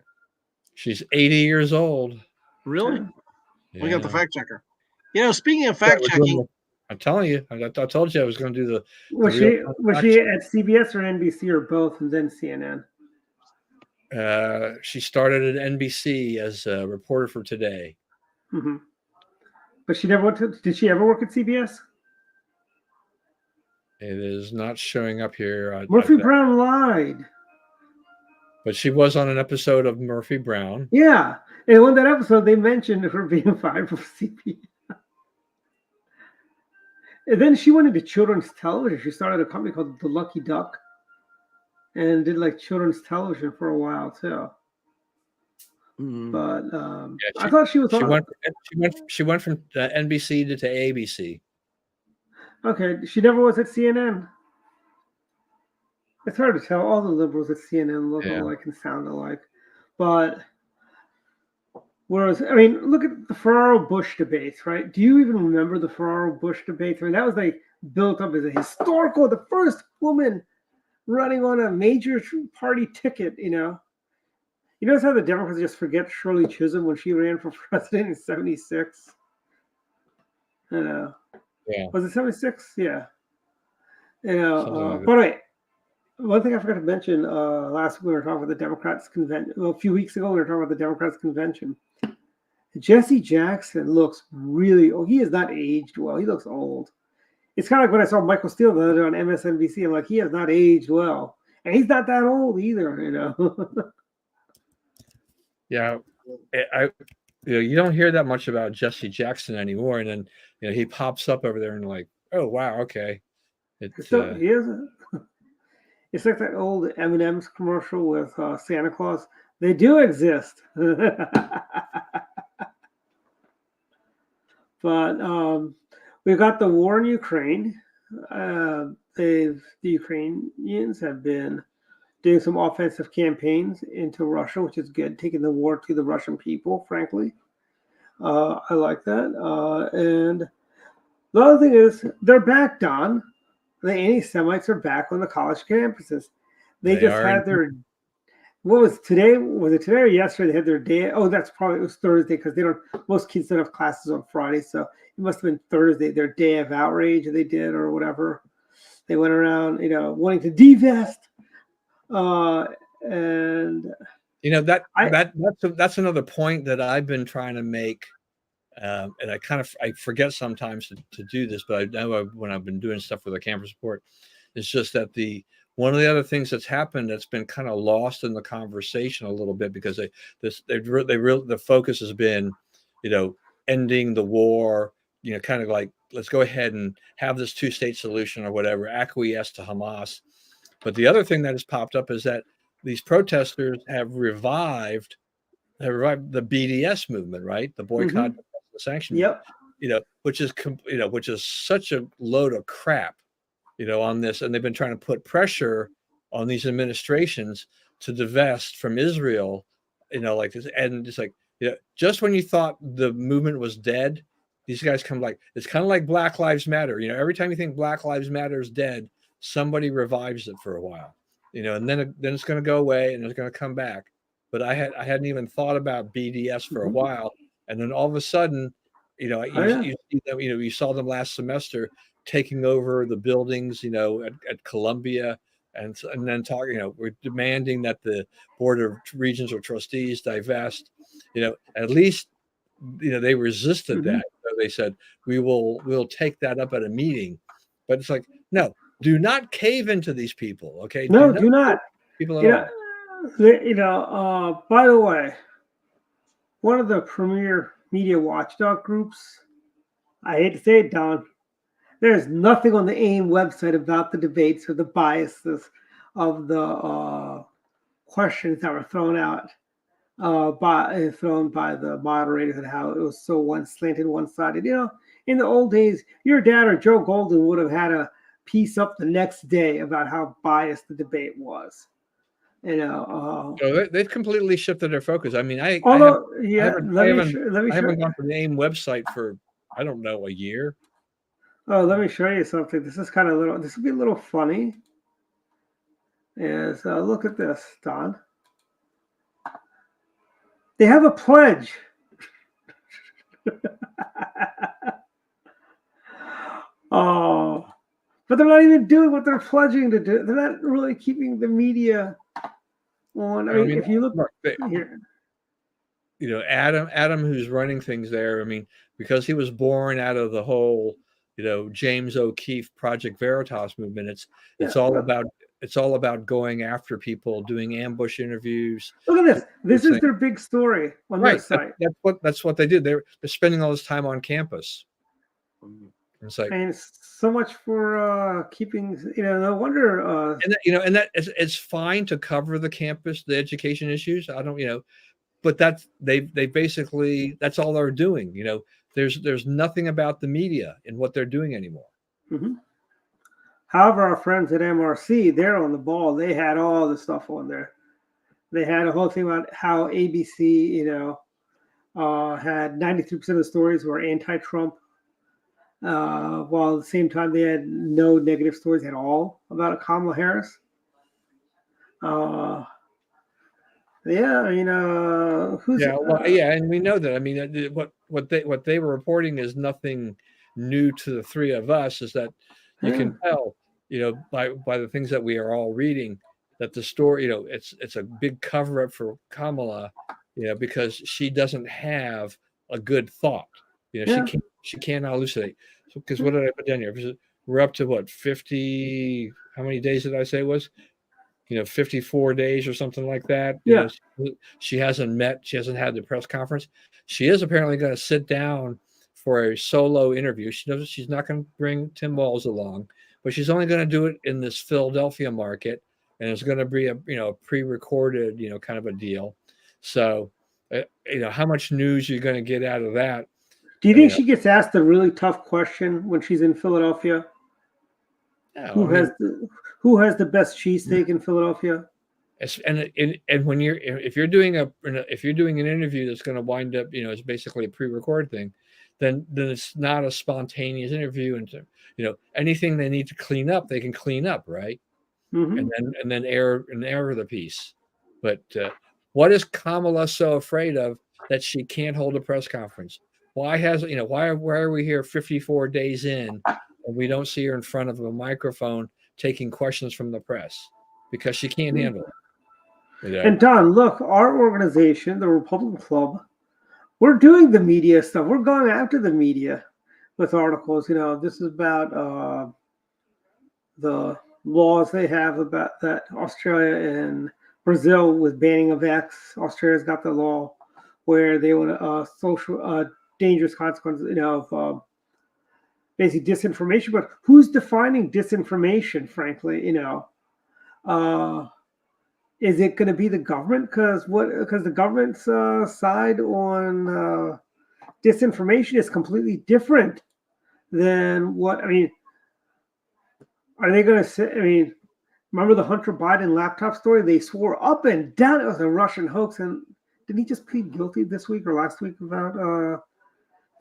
She's 80 years old. Really? Yeah. We got the fact checker. Speaking of fact checking, I'm telling you, I told you I was going to do the. Was she at CBS or NBC or both, and then CNN? She started at NBC as a reporter for Today. Mm-hmm. But she never went to. Did she ever work at CBS? It is not showing up here. Murphy Brown lied. But she was on an episode of Murphy Brown. Yeah. And on that episode, they mentioned her being fired from CBS. And then she went into children's television. She started a company called The Lucky Duck and did children's television for a while too. Mm-hmm. But I thought she was on. She went from NBC to ABC. Okay. She never was at CNN. It's hard to tell. All the liberals at CNN look alike and sound alike. But whereas, I mean, look at the Ferraro-Bush debates, right? Do you even remember the Ferraro-Bush debates? I mean, that was built up as a historical, the first woman running on a major party ticket, You notice how the Democrats just forget Shirley Chisholm when she ran for president in 76? I know. Yeah. Was it 76? Yeah. But wait. One thing I forgot to mention last week we were talking about the Democrats convention. Well, a few weeks ago we were talking about the Democrats convention. Jesse Jackson looks really old. He has not aged well. He looks old. It's kind of like when I saw Michael Steele the other day on MSNBC. I'm like, he has not aged well, and he's not that old either. Yeah, you don't hear that much about Jesse Jackson anymore, and then he pops up over there and oh wow, okay. It's like that old M&M's commercial with Santa Claus. They do exist. But we've got the war in Ukraine. The Ukrainians have been doing some offensive campaigns into Russia, which is good, taking the war to the Russian people, frankly. I like that. And the other thing is, they're back, Don. The anti-Semites are back on the college campuses. They just had their, what was today? Was it today or yesterday? They had their day. Oh, it was Thursday because most kids don't have classes on Friday. So it must have been Thursday, their day of outrage they did or whatever. They went around, wanting to divest. And that's another point that I've been trying to make. And I forget sometimes to do this, but I know when I've been doing stuff with the campus report, it's just that one of the other things that's happened that's been kind of lost in the conversation a little bit because the focus has been, ending the war, kind of like let's go ahead and have this 2-state solution or whatever, acquiesce to Hamas. But the other thing that has popped up is that these protesters have revived the BDS movement, right? The boycott. Mm-hmm. Sanction, which is such a load of crap, on this, and they've been trying to put pressure on these administrations to divest from Israel, like this, and it's just when you thought the movement was dead, these guys come it's kind of like Black Lives Matter, every time you think Black Lives Matter is dead, somebody revives it for a while, and then it's going to go away and it's going to come back. But I hadn't even thought about BDS for a while. And then all of a sudden, you see them, you saw them last semester taking over the buildings, at Columbia, and then talking, we're demanding that the Board of Regents or Trustees divest. At least, they resisted that. So they said we'll take that up at a meeting, but it's like, no, do not cave into these people. Okay, No, do not. People at all. By the way, one of the premier media watchdog groups, I hate to say it, Don, there's nothing on the AIM website about the debates or the biases of the questions that were thrown out by the moderators and how it was so slanted, one-sided. In the old days, your dad or Joe Golden would have had a piece up the next day about how biased the debate was. So they've completely shifted their focus. I mean, I haven't gone to the AIM website for, I don't know, a year. Oh, let me show you something. This is kind of this will be a little funny. Look at this, Don. They have a pledge. Oh, but they're not even doing what they're pledging to do. They're not really keeping the media on. I mean, if you look here, Adam, who's running things there. I mean, because he was born out of the whole, James O'Keefe Project Veritas movement. It's all about going after people, doing ambush interviews. Look at this. This is their big story on their site. That's what they do. They're spending all this time on campus. It's like, and so much for keeping. No wonder. It's fine to cover the campus, the education issues. I don't, but they basically, that's all they're doing. There's nothing about the media in what they're doing anymore. Mm-hmm. However, our friends at MRC, they're on the ball. They had all the stuff on there. They had a whole thing about how ABC, had 93% of the stories were anti-Trump, while at the same time they had no negative stories at all about Kamala Harris. And we know that. I mean, what they were reporting is nothing new to the three of us. Is that you can tell, by the things that we are all reading, that the story, it's a big cover up for Kamala, because she doesn't have a good thought. She can't elucidate. So, because what did I put down here? We're up to what, 50? How many days did I say it was? 54 days or something like that. Yeah. She hasn't had the press conference. She is apparently going to sit down for a solo interview. She knows she's not going to bring Tim Walz along, but she's only going to do it in this Philadelphia market, and it's going to be a pre-recorded, kind of a deal. So, how much news you're going to get out of that? Do you think she gets asked a really tough question when she's in Philadelphia? Who has the best cheesesteak in Philadelphia? And when if you're doing an interview that's going to wind up, it's basically a pre-record thing, then it's not a spontaneous interview, and anything they need to clean up, they can clean up, right? Mm-hmm. And then air the piece. But what is Kamala so afraid of that she can't hold a press conference? Why are we here 54 days in and we don't see her in front of a microphone taking questions from the press? Because she can't handle it. And Don, look, our organization, the Republican Club, we're doing the media stuff. We're going after the media with articles. This is about the laws they have about that Australia and Brazil with banning of X. Australia's got the law where they want social dangerous consequences, of basically disinformation. But who's defining disinformation? Frankly, is it going to be the government? Because the government's side on disinformation is completely different than what. I mean, are they going to say? Remember the Hunter Biden laptop story? They swore up and down it was a Russian hoax, and didn't he just plead guilty this week or last week about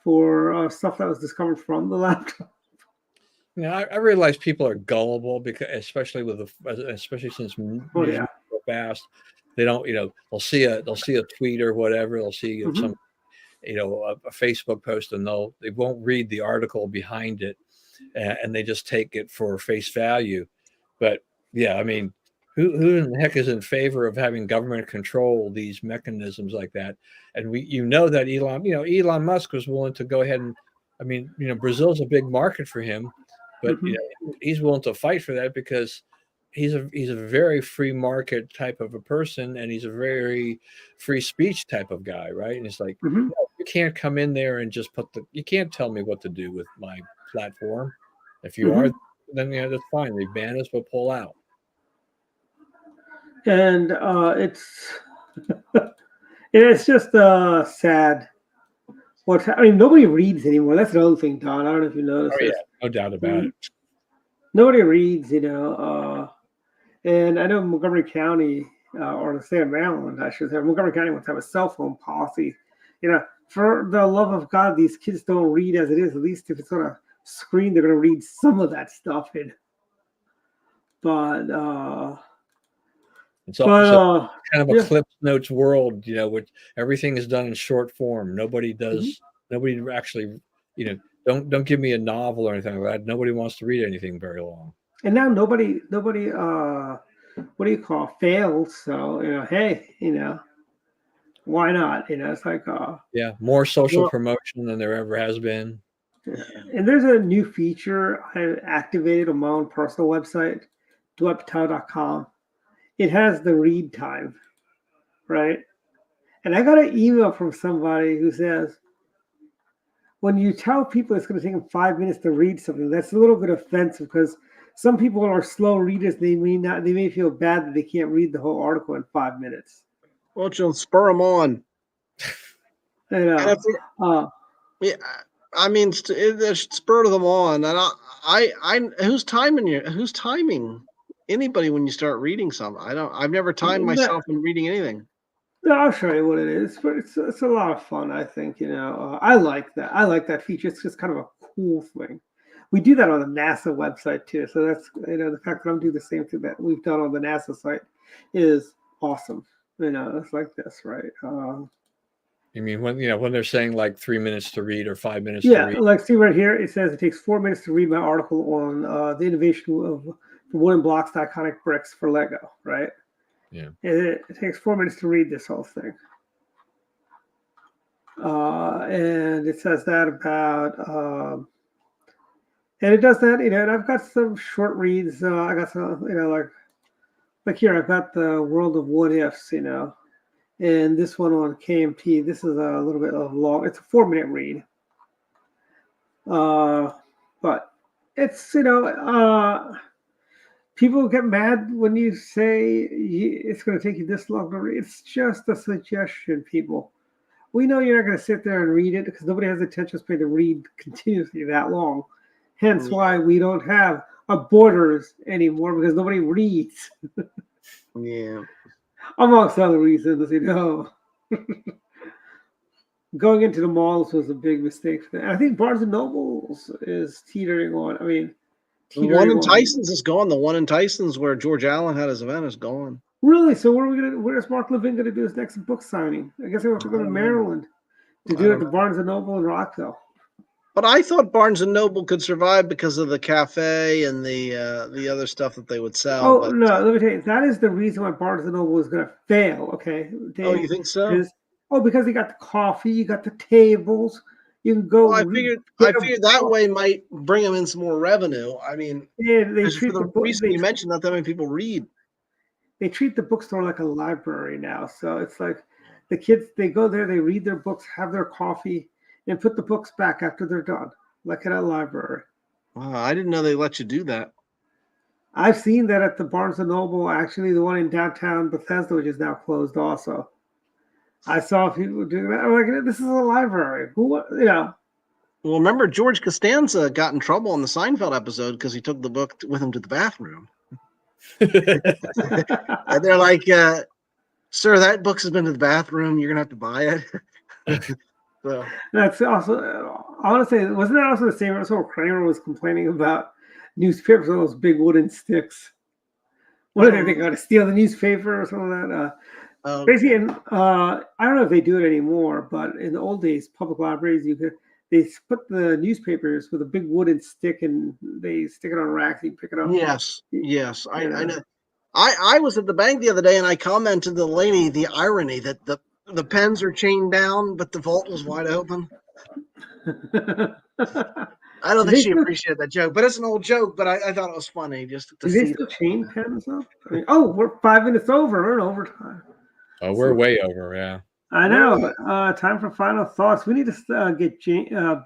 for stuff that was discovered from the laptop? I realize people are gullible, because especially since news so fast, they don't, they'll see a tweet or whatever, they'll see some, a Facebook post, and they won't read the article behind it. and they just take it for face value. But yeah, I mean, who in the heck is in favor of having government control these mechanisms like that? And that Elon Musk was willing to go ahead and, I mean, Brazil's a big market for him, but he's willing to fight for that because he's a very free market type of a person, and he's a very free speech type of guy, right? And it's like, no, you can't come in there and just you can't tell me what to do with my platform. If you are, then that's fine. They ban us, we'll pull out. And it's just sad. Nobody reads anymore. That's another thing, Don. I don't know if you noticed. Oh, yeah, no doubt about it. Nobody reads, and I know Montgomery County, or the state of Maryland, I should say, Montgomery County wants to have a cell phone policy. For the love of God, these kids don't read as it is. At least if it's on a screen, they're going to read some of that stuff in. But it's also kind of a Cliff Notes world, which everything is done in short form. Nobody does. Nobody actually, don't give me a novel or anything like that. Nobody wants to read anything very long. And now nobody, what do you call, fails? So hey, why not? It's like more social promotion than there ever has been. And there's a new feature I activated on my own personal website, dwightpatel.com. It has the read time, right? And I got an email from somebody who says, when you tell people it's going to take them 5 minutes to read something, that's a little bit offensive because some people are slow readers. They may feel bad that they can't read the whole article in 5 minutes. Well, you'll spur them on. I it should spur them on. And who's timing anybody when you start reading something? I've never timed myself in reading anything. No, I'll show you what it is, but it's a lot of fun. I think I like that. I like that feature. It's just kind of a cool thing. We do that on the NASA website too. So that's the fact that I'm doing the same thing that we've done on the NASA site is awesome. It's like this, right? You mean when they're saying like 3 minutes to read or 5 minutes? Yeah, to read? like see right here, it says it takes 4 minutes to read my article on the innovation of wooden blocks to iconic bricks for Lego, right? Yeah. It takes 4 minutes to read this whole thing. And it says that about, and it does that, and I've got some short reads. I got some, like here, I've got the World of What Ifs, and this one on KMT. This is a little bit of long. It's a 4 minute read. But it's, people get mad when you say it's going to take you this long to read. It's just a suggestion, people. We know you're not going to sit there and read it because nobody has the attention span to read continuously that long. Hence why we don't have a Borders anymore because nobody reads. Yeah. Amongst other reasons, Going into the malls was a big mistake for that. I think Barnes and Nobles is teetering on. The one in Tyson's is gone. The one in Tyson's where George Allen had his event is gone. Really? So where's Mark Levin going to do his next book signing? I guess they have to go to Maryland to do it at the Barnes and Noble in Rockville. But I thought Barnes and Noble could survive because of the cafe and the other stuff that they would sell. Oh, no, let me tell you, that is the reason why Barnes and Noble is going to fail, okay? Dave, oh, you think so? Because they got the coffee, you got the tables, you can go. Well, I figured that way might bring them in some more revenue. Yeah, they treat for the reason you mentioned, not that many people read. They treat the bookstore like a library now. So it's like the kids, they go there, they read their books, have their coffee, and put the books back after they're done, like at a library. Wow, I didn't know they let you do that. I've seen that at the Barnes & Noble, actually the one in downtown Bethesda, which is now closed also. I saw people doing that. I'm like, this is a library. Well, remember George Costanza got in trouble on the Seinfeld episode because he took the book with him to the bathroom. And they're like, sir, that book has been to the bathroom. You're going to have to buy it. So. That's also, I want to say, wasn't that also the same episode Kramer was complaining about newspapers, all those big wooden sticks? What are they going to steal the newspaper or something like that? Basically, I don't know if they do it anymore, but in the old days, public libraries, they put the newspapers with a big wooden stick and they stick it on racks. You pick it up. Yes. I know. I was at the bank the other day and I commented to the lady the irony that the pens are chained down, but the vault was wide open. I don't think she appreciated that joke, but it's an old joke. But I thought it was funny just to Do see. they still chain pens up? I mean, we're 5 minutes over. We're in overtime. Oh, we're way over. Yeah. I know. But, time for final thoughts. We need to get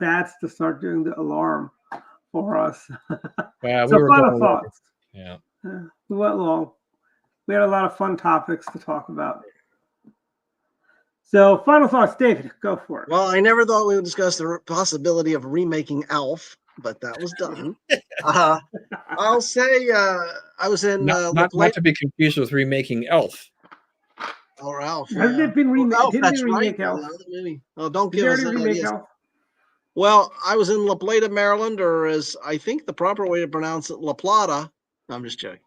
Bats to start doing the alarm for us. Yeah, So were final going thoughts. Yeah. We went long. We had a lot of fun topics to talk about. So final thoughts, David. Go for it. Well, I never thought we would discuss the possibility of remaking Alf, but that was done. I'll say I was in Not to be confused with remaking Elf. or Alf. Hasn't it been remade? Alf, Didn't that's they remake right. Elf? Another movie. Oh, don't Did give they us already that. remake Yes. Elf? Well, I was in La Plata, Maryland, or as I think the proper way to pronounce it, La Plata. No, I'm just joking.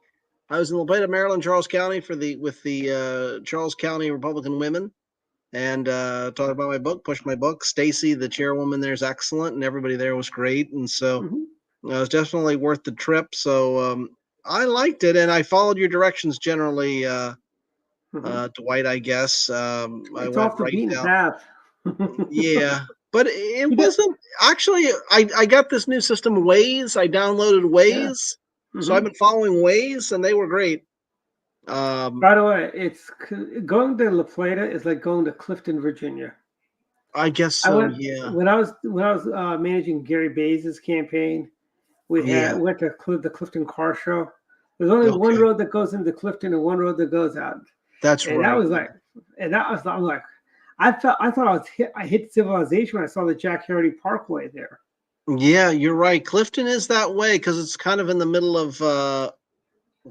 I was in La Plata, Maryland, Charles County with the Charles County Republican Women, and talked about my book, pushed my book. Stacy, the chairwoman there, is excellent, and everybody there was great, and so it was definitely worth the trip. So I liked it, and I followed your directions generally, Dwight. I guess I It's went off the right beaten down. path. Yeah. But it wasn't actually. I got this new system, Waze. I downloaded Waze, so I've been following Waze, and they were great. By the way, it's going to La Plata is like going to Clifton, Virginia. I guess so. Yeah. When I was managing Gary Bays' campaign, went to the Clifton Car Show. There's only one road that goes into Clifton and one road that goes out. That's and right. I'm like. I thought I hit civilization when I saw the Jack Harrity Parkway there. Yeah, you're right. Clifton is that way because it's kind of in the middle of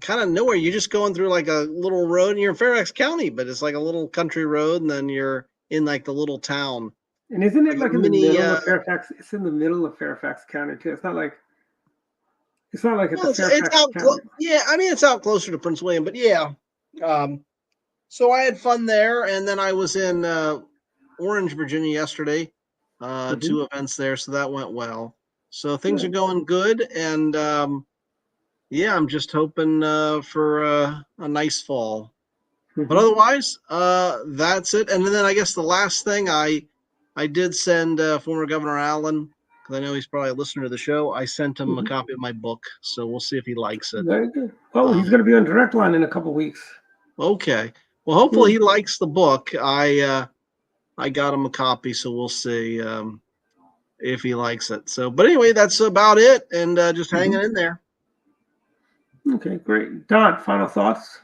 kind of nowhere. You're just going through like a little road, and you're in Fairfax County, but it's like a little country road, and then you're in like the little town. And isn't it like in the middle of Fairfax? It's in the middle of Fairfax County too. It's not like it's out. Yeah, I mean it's out closer to Prince William, but yeah. So I had fun there, and then I was in Orange, Virginia yesterday, 2 events there, so that went well. So things are going good, and I'm just hoping for a nice fall. But otherwise, that's it. And then I guess the last thing I did send former Governor Allen, because I know he's probably a listener to the show. I sent him a copy of my book, so we'll see if he likes it. Very good. Oh, he's going to be on Direct Line in a couple weeks. Okay. Well, hopefully he likes the book. I got him a copy, so we'll see if he likes it. So, but anyway, that's about it, and just hanging in there. Okay, great. Don, final thoughts?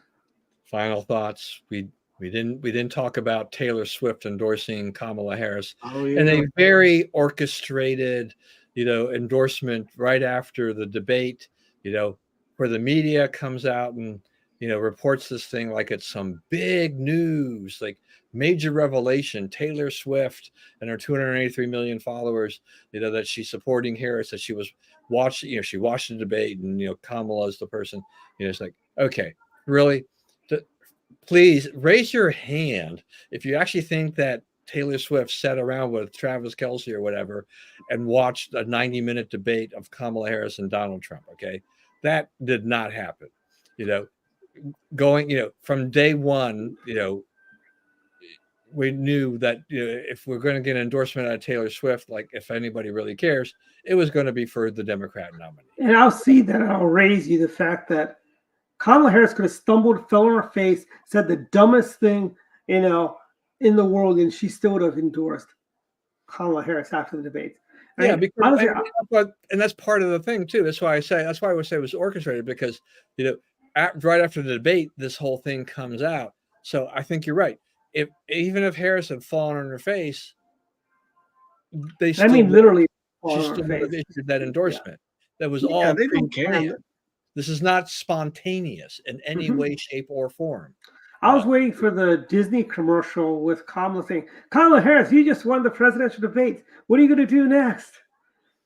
Final thoughts. We didn't talk about Taylor Swift endorsing Kamala Harris, and a very orchestrated, endorsement right after the debate. Where the media comes out and reports this thing like it's some big news, like major revelation. Taylor Swift and her 283 million followers, that she's supporting Harris, that she was watching, she watched the debate, and Kamala's the person. It's like, okay, really, please raise your hand if you actually think that Taylor Swift sat around with Travis Kelce or whatever and watched a 90-minute debate of Kamala Harris and Donald Trump. Okay, that did not happen. Going, from day one, we knew that if we're going to get an endorsement out of Taylor Swift, like if anybody really cares, it was going to be for the Democrat nominee. And I'll see that. I'll raise you the fact that Kamala Harris could have stumbled, fell on her face, said the dumbest thing, in the world, and she still would have endorsed Kamala Harris after the debate. Because honestly, and that's part of the thing too. That's why I would say it was orchestrated, because right after the debate, this whole thing comes out. So I think you're right. Even if Harris had fallen on her face, they still literally she still would have issued that endorsement. That was all they didn't care. This is not spontaneous in any way, shape, or form. I was waiting for the Disney commercial with Kamala saying, "Kamala Harris, you just won the presidential debate. What are you going to do next?"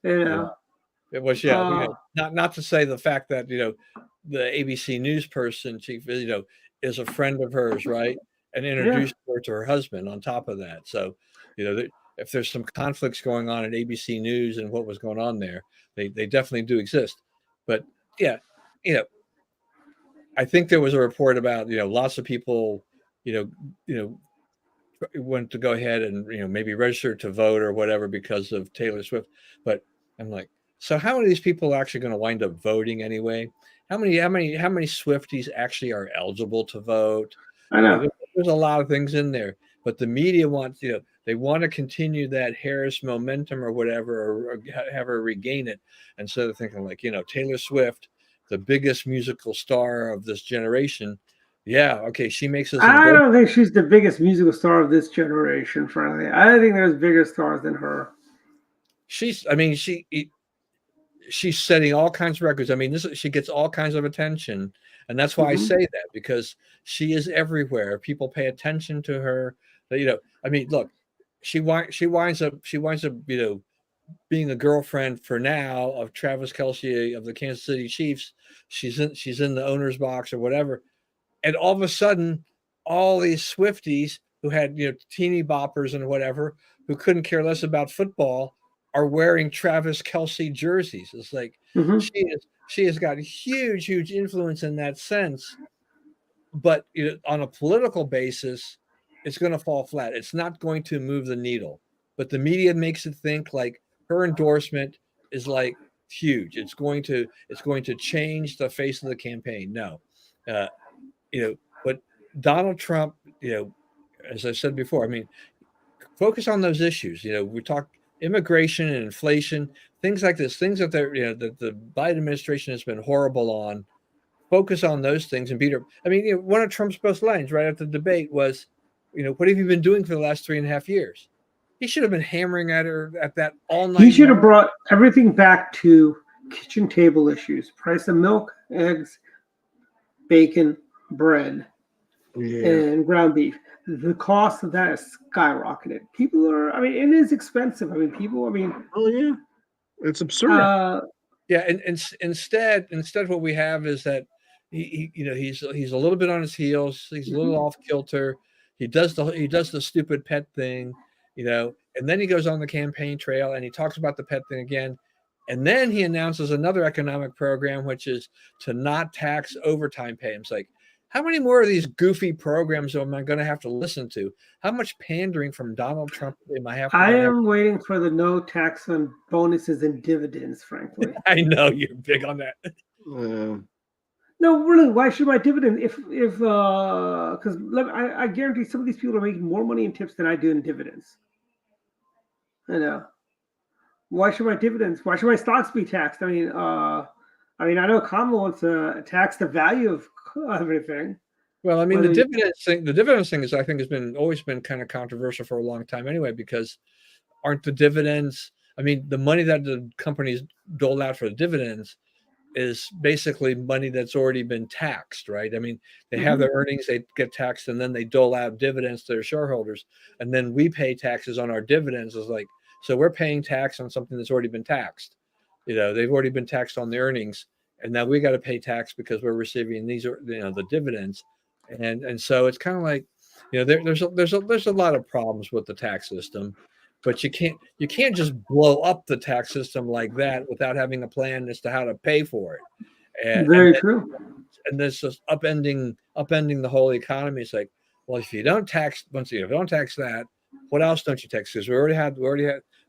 It was not to say the fact that the ABC News person chief is a friend of hers, right, and introduced her to her husband on top of that. So if there's some conflicts going on at ABC News and what was going on there, they definitely do exist. But yeah, I think there was a report about lots of people want to go ahead and maybe register to vote or whatever because of Taylor Swift. But I'm like, so how many of these people are actually going to wind up voting anyway? How many Swifties actually are eligible to vote? I know. There's a lot of things in there, but the media wants they want to continue that Harris momentum or whatever, or have her regain it. And so they're thinking like, Taylor Swift, the biggest musical star of this generation. Yeah, okay, she makes us. I don't think she's the biggest musical star of this generation, frankly. I think there's bigger stars than her. She's setting all kinds of records. I mean, she gets all kinds of attention, and that's why I say that, because she is everywhere. People pay attention to her. I mean, look, she winds up being a girlfriend for now of Travis Kelce of the Kansas City Chiefs. She's in the owner's box or whatever. And all of a sudden, all these Swifties who had, teeny boppers and whatever, who couldn't care less about football, are wearing Travis Kelce jerseys. It's like she has got huge influence in that sense. But on a political basis, it's going to fall flat. It's not going to move the needle. But the media makes it think like her endorsement is like huge. It's going to change the face of the campaign. No. But Donald Trump, as I said before, I mean, focus on those issues. We talk immigration and inflation, things like this, things that that the Biden administration has been horrible on. Focus on those things and beat her. I mean, one of Trump's best lines right after the debate was, what have you been doing for the last 3.5 years? He should have been hammering at her at that all night. He should have brought everything back to kitchen table issues: price of milk, eggs, bacon, bread, and ground beef. The cost of that has skyrocketed. It is expensive. Oh yeah, it's absurd. And instead what we have is that he's a little bit on his heels. He's a little off kilter. He does the stupid pet thing, and then he goes on the campaign trail and he talks about the pet thing again. And then he announces another economic program, which is to not tax overtime pay. It's like, how many more of these goofy programs am I going to have to listen to? How much pandering from Donald Trump am I have to? I am waiting for the no tax on bonuses and dividends, frankly. I know you're big on that. No, really, why should my dividend? Because I guarantee some of these people are making more money in tips than I do in dividends. I know. Why should my dividends? Why should my stocks be taxed? I know Kamala wants to tax the value of everything. Well, I mean, the dividends thing is, I think, always been kind of controversial for a long time anyway, because aren't the dividends? I mean, the money that the companies dole out for the dividends is basically money that's already been taxed, right? I mean, they have their earnings, they get taxed, and then they dole out dividends to their shareholders, and then we pay taxes on our dividends. It's like, so we're paying tax on something that's already been taxed. They've already been taxed on the earnings, and now we got to pay tax because we're receiving these, the dividends, and so it's kind of like, there's a lot of problems with the tax system, but you can't just blow up the tax system like that without having a plan as to how to pay for it. Very true. And this just upending the whole economy. It's like, well, if you don't tax that, what else don't you tax? Because we already had.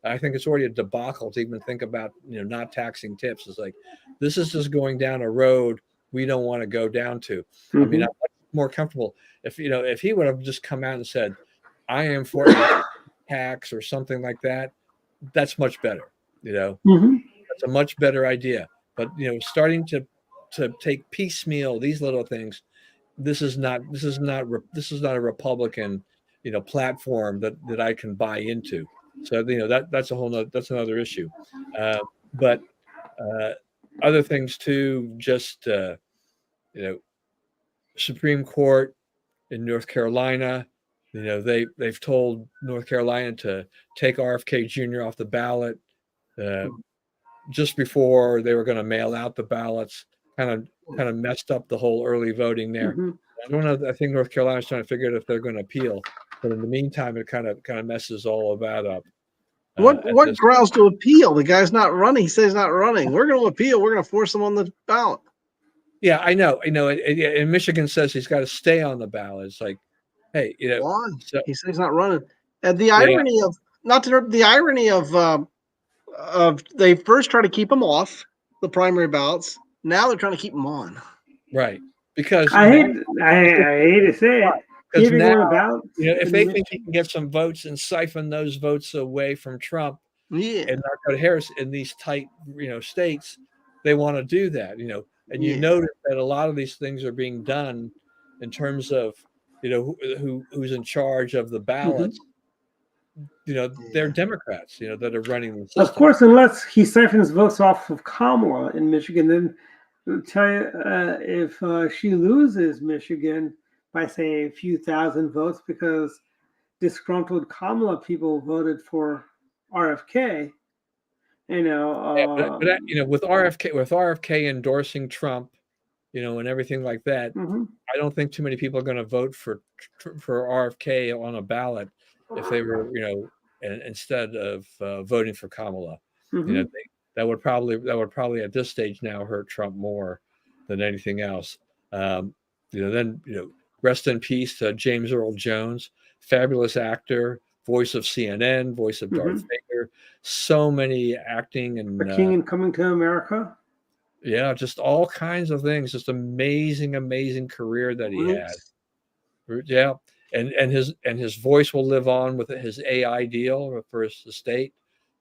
I think it's already a debacle to even think about, not taxing tips. It's like, this is just going down a road we don't want to go down to. I mean, I'm much more comfortable if he would have just come out and said, I am for tax or something like that. That's much better. That's a much better idea. But starting to take piecemeal these little things, this is not a Republican platform that I can buy into. So that's another issue. But other things too, just Supreme Court in North Carolina, they've told North Carolina to take RFK Jr. off the ballot just before they were going to mail out the ballots. Kind of messed up the whole early voting there. I don't know. I think North Carolina's trying to figure out if they're going to appeal. But in the meantime, it kind of messes all of that up. What at what this- grounds to appeal? The guy's not running. He says he's not running. We're going to appeal. We're going to force him on the ballot. Yeah, I know. And Michigan says he's got to stay on the ballot. It's like, hey, Why? so- He says he's not running. And the irony of they first try to keep him off the primary ballots. Now they're trying to keep him on. right, because I hate to say it. because Keeping one now, about if they think he can get some votes and siphon those votes away from Trump Yeah. and not go to Harris in these tight, states, they want to do that, And you Yeah. notice that a lot of these things are being done in terms of, who's in charge of the ballots. They're Democrats, that are running the system. Of course, unless he siphons votes off of Kamala in Michigan, then I'll tell you, if she loses Michigan by say a few thousand votes because disgruntled Kamala people voted for RFK, With RFK endorsing Trump, and everything like that, mhm. I don't think too many people are going to vote for RFK on a ballot if they were, instead of voting for Kamala. Mhm. That would probably at this stage now hurt Trump more than anything else. Rest in peace to James Earl Jones, fabulous actor, voice of CNN, voice of Darth Vader, so many acting and The King and Coming to America. yeah, just all kinds of things. Just amazing career that he had. Yeah, and his voice will live on with his AI deal for his estate,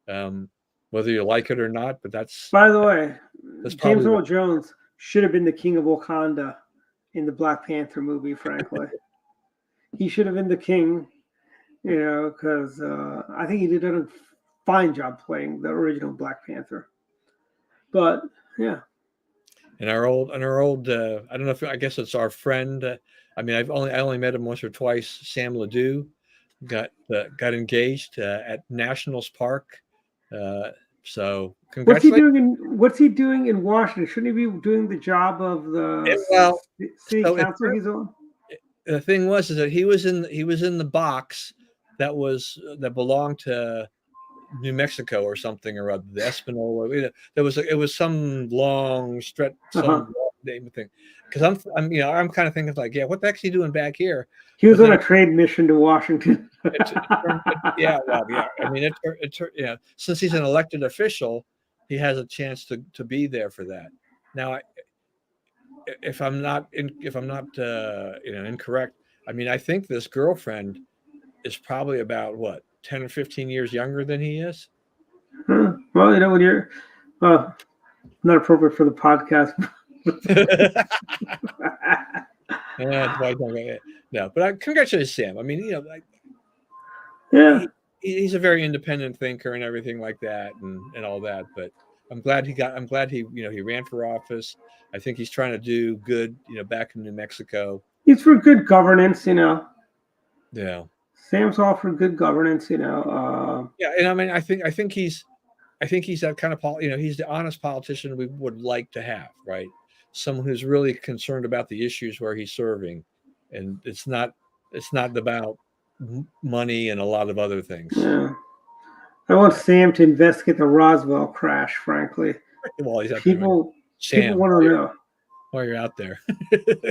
whether you like it or not. But that's By the way, That's James probably Earl Jones should have been the king of Wakanda in the Black Panther movie, frankly. He should have been the king, because I think he did a fine job playing the original Black Panther. But yeah. and our old. I don't know if I guess it's our friend. I only met him once or twice. Sam Ledoux got engaged at Nationals Park. So congratulations. What's he doing in Washington? Shouldn't he be doing the job of the city council he's on? The thing is that he was in the box that belonged to New Mexico or something or other, the Espanola. It was some long stretch, some name thing. Because I'm kind of thinking like, yeah, what the heck's he doing back here? He was on a trade mission to Washington. Since he's an elected official, he has a chance to be there for that. Now, if I'm not incorrect, I think this girlfriend is probably about 10 or 15 years younger than he is. Well, when you're not appropriate for the podcast. No, but congratulations, Sam. Yeah, he's a very independent thinker and everything like that, and all that. But I'm glad he he ran for office. I think he's trying to do good, back in New Mexico. he's for good governance, Yeah. Sam's all for good governance, Yeah, and I think he's that kind of he's the honest politician we would like to have, right? Someone who's really concerned about the issues where he's serving, and it's not about money and a lot of other things. Yeah. I want Sam to investigate the Roswell crash, frankly. Well, he's out People Sam, want to know. while you're out there.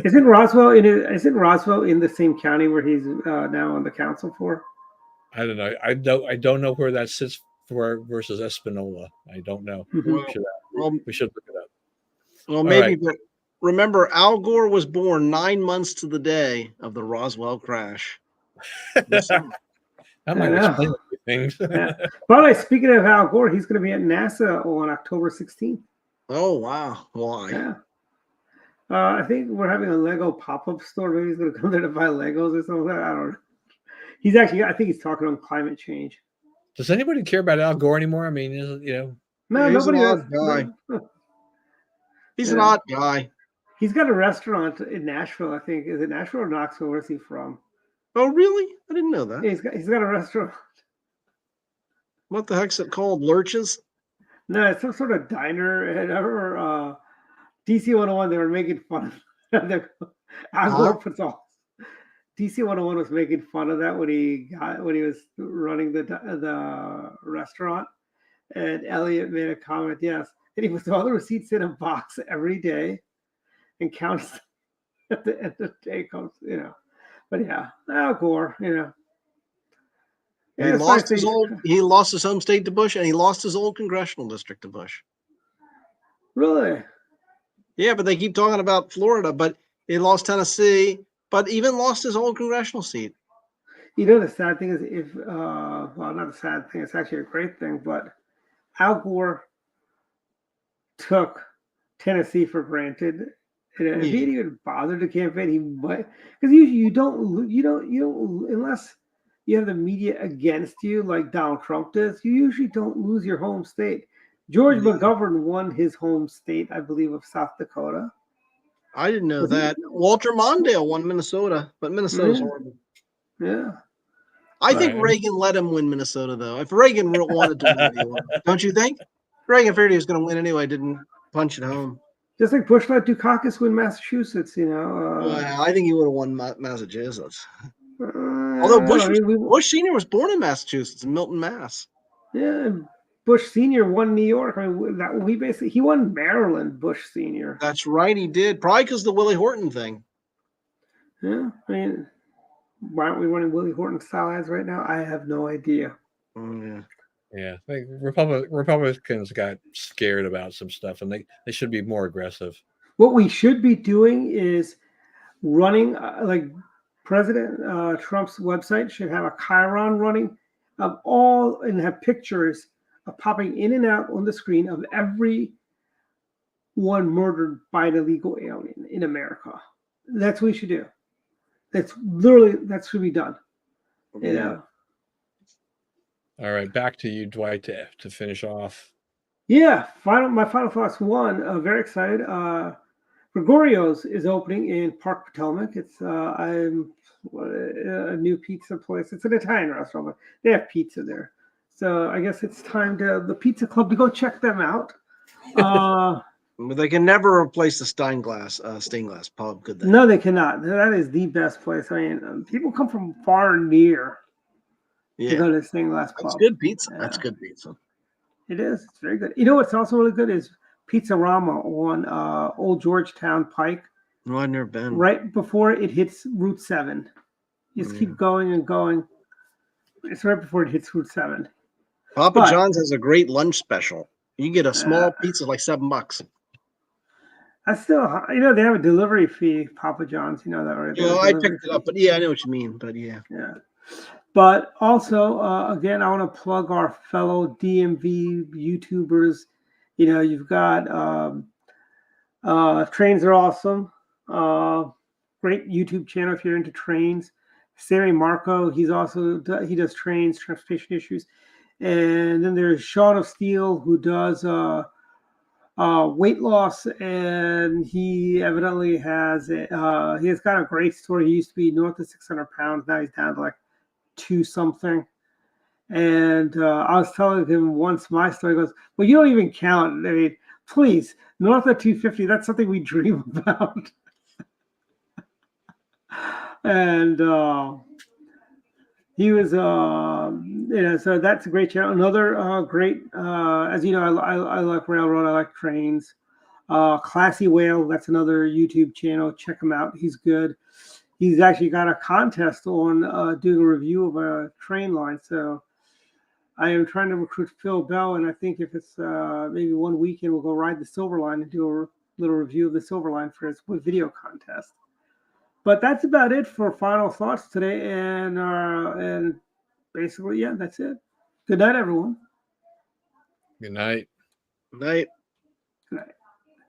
Isn't Roswell in the same county where he's now on the council for? I don't know. I don't know where that sits for versus Espanola. I don't know. Mhm. We should look it up. Well, maybe, right. but remember, Al Gore was born 9 months to the day of the Roswell crash. That might Yeah. explain a few things. Yeah. By the way, speaking of Al Gore, he's going to be at NASA on October 16th. Oh, wow. Why? Yeah. I think we're having a Lego pop-up store. Maybe he's going to come there to buy Legos or something. I don't know. I think he's talking on climate change. Does anybody care about Al Gore anymore? No, He's nobody an does. odd guy. He's an Yeah. odd guy. He's got a restaurant in Nashville, I think. Is it Nashville or Knoxville? Where's he from? Oh, really? I didn't know that. Yeah, he's got a restaurant. What the heck's it called? Lurches? No, it's some sort of diner. And I remember DC 101, they were making fun of Al Gore puts all DC 101 was making fun of that when he was running the restaurant, and Elliot made a comment, yes, and he puts all the receipts in a box every day and counts at the end of the day comes, But yeah, Al Gore, He lost his home state to Bush, and he lost his old congressional district to Bush. Really? Yeah, but they keep talking about Florida, but he lost Tennessee, but even lost his old congressional seat. The sad thing is well, not a sad thing, it's actually a great thing, but Al Gore took Tennessee for granted. And if he didn't even bother to campaign, he might, because usually you don't unless you have the media against you like Donald Trump does, you usually don't lose your home state. George McGovern won his home state, I believe, of South Dakota. I didn't know that. Walter Mondale won Minnesota, but Minnesota's horrible. Yeah. I think Reagan let him win Minnesota, though. If Reagan wanted to win anyway, don't you think? Reagan figured he was going to win anyway, didn't punch it home. Just like Bush let Dukakis win Massachusetts, Well, I think he would have won Massachusetts. Although Bush Sr. was born in Massachusetts, in Milton, Mass. Yeah, Bush Sr. won New York. I mean, he won Maryland, Bush Sr. That's right, he did. Probably because of the Willie Horton thing. Yeah, I mean, why aren't we running Willie Horton style ads right now? I have no idea. Yeah, I think Republicans got scared about some stuff, and they should be more aggressive. What we should be doing is running like President Trump's website should have a chyron running of all and have pictures of popping in and out on the screen of every one murdered by an illegal alien in America. That's what we should do. That should be done. All right, back to you, Dwight, to finish off. Yeah, my final thoughts. One, very excited. Gregorio's is opening in Park Potomac. It's a new pizza place. It's an Italian restaurant, but they have pizza there. So I guess it's time to the Pizza Club to go check them out. They can never replace the stained glass pub, could they? No, they cannot. That is the best place. I mean, people come from far and near to go to stained glass pub. That's good pizza. That's good pizza. It is. It's very good. You know what's also really good is Pizzarama on Old Georgetown Pike. No, I've never been. Right before it hits Route 7. You just keep going and going. It's right before it hits Route 7. Papa John's has a great lunch special. You can get a small pizza like $7. I still, they have a delivery fee, Papa John's. You know that, right? Yeah, I picked it up, but I know what you mean. But yeah. But also, again, I want to plug our fellow DMV YouTubers. You've got Trains Are Awesome. Great YouTube channel if you're into trains. Sari Marco, he does trains, transportation issues. And then there's Sean of Steel, who does weight loss, and he evidently has he has got a great story. He used to be north of 600 pounds. Now he's down to like 2 something. And I was telling him once my story. He goes, well, you don't even count. I mean, please, north of 250, that's something we dream about. And he was, so that's a great channel. Another great, as you know, I like railroad, I like trains. Classy Whale, that's another YouTube channel. Check him out. He's good. He's actually got a contest on doing a review of a train line. So I am trying to recruit Phil Bell, and I think if it's maybe one weekend, we'll go ride the Silver Line and do a little review of the Silver Line for his video contest. But that's about it for final thoughts today, and basically, that's it. Good night, everyone. Good night. Good night. Good night.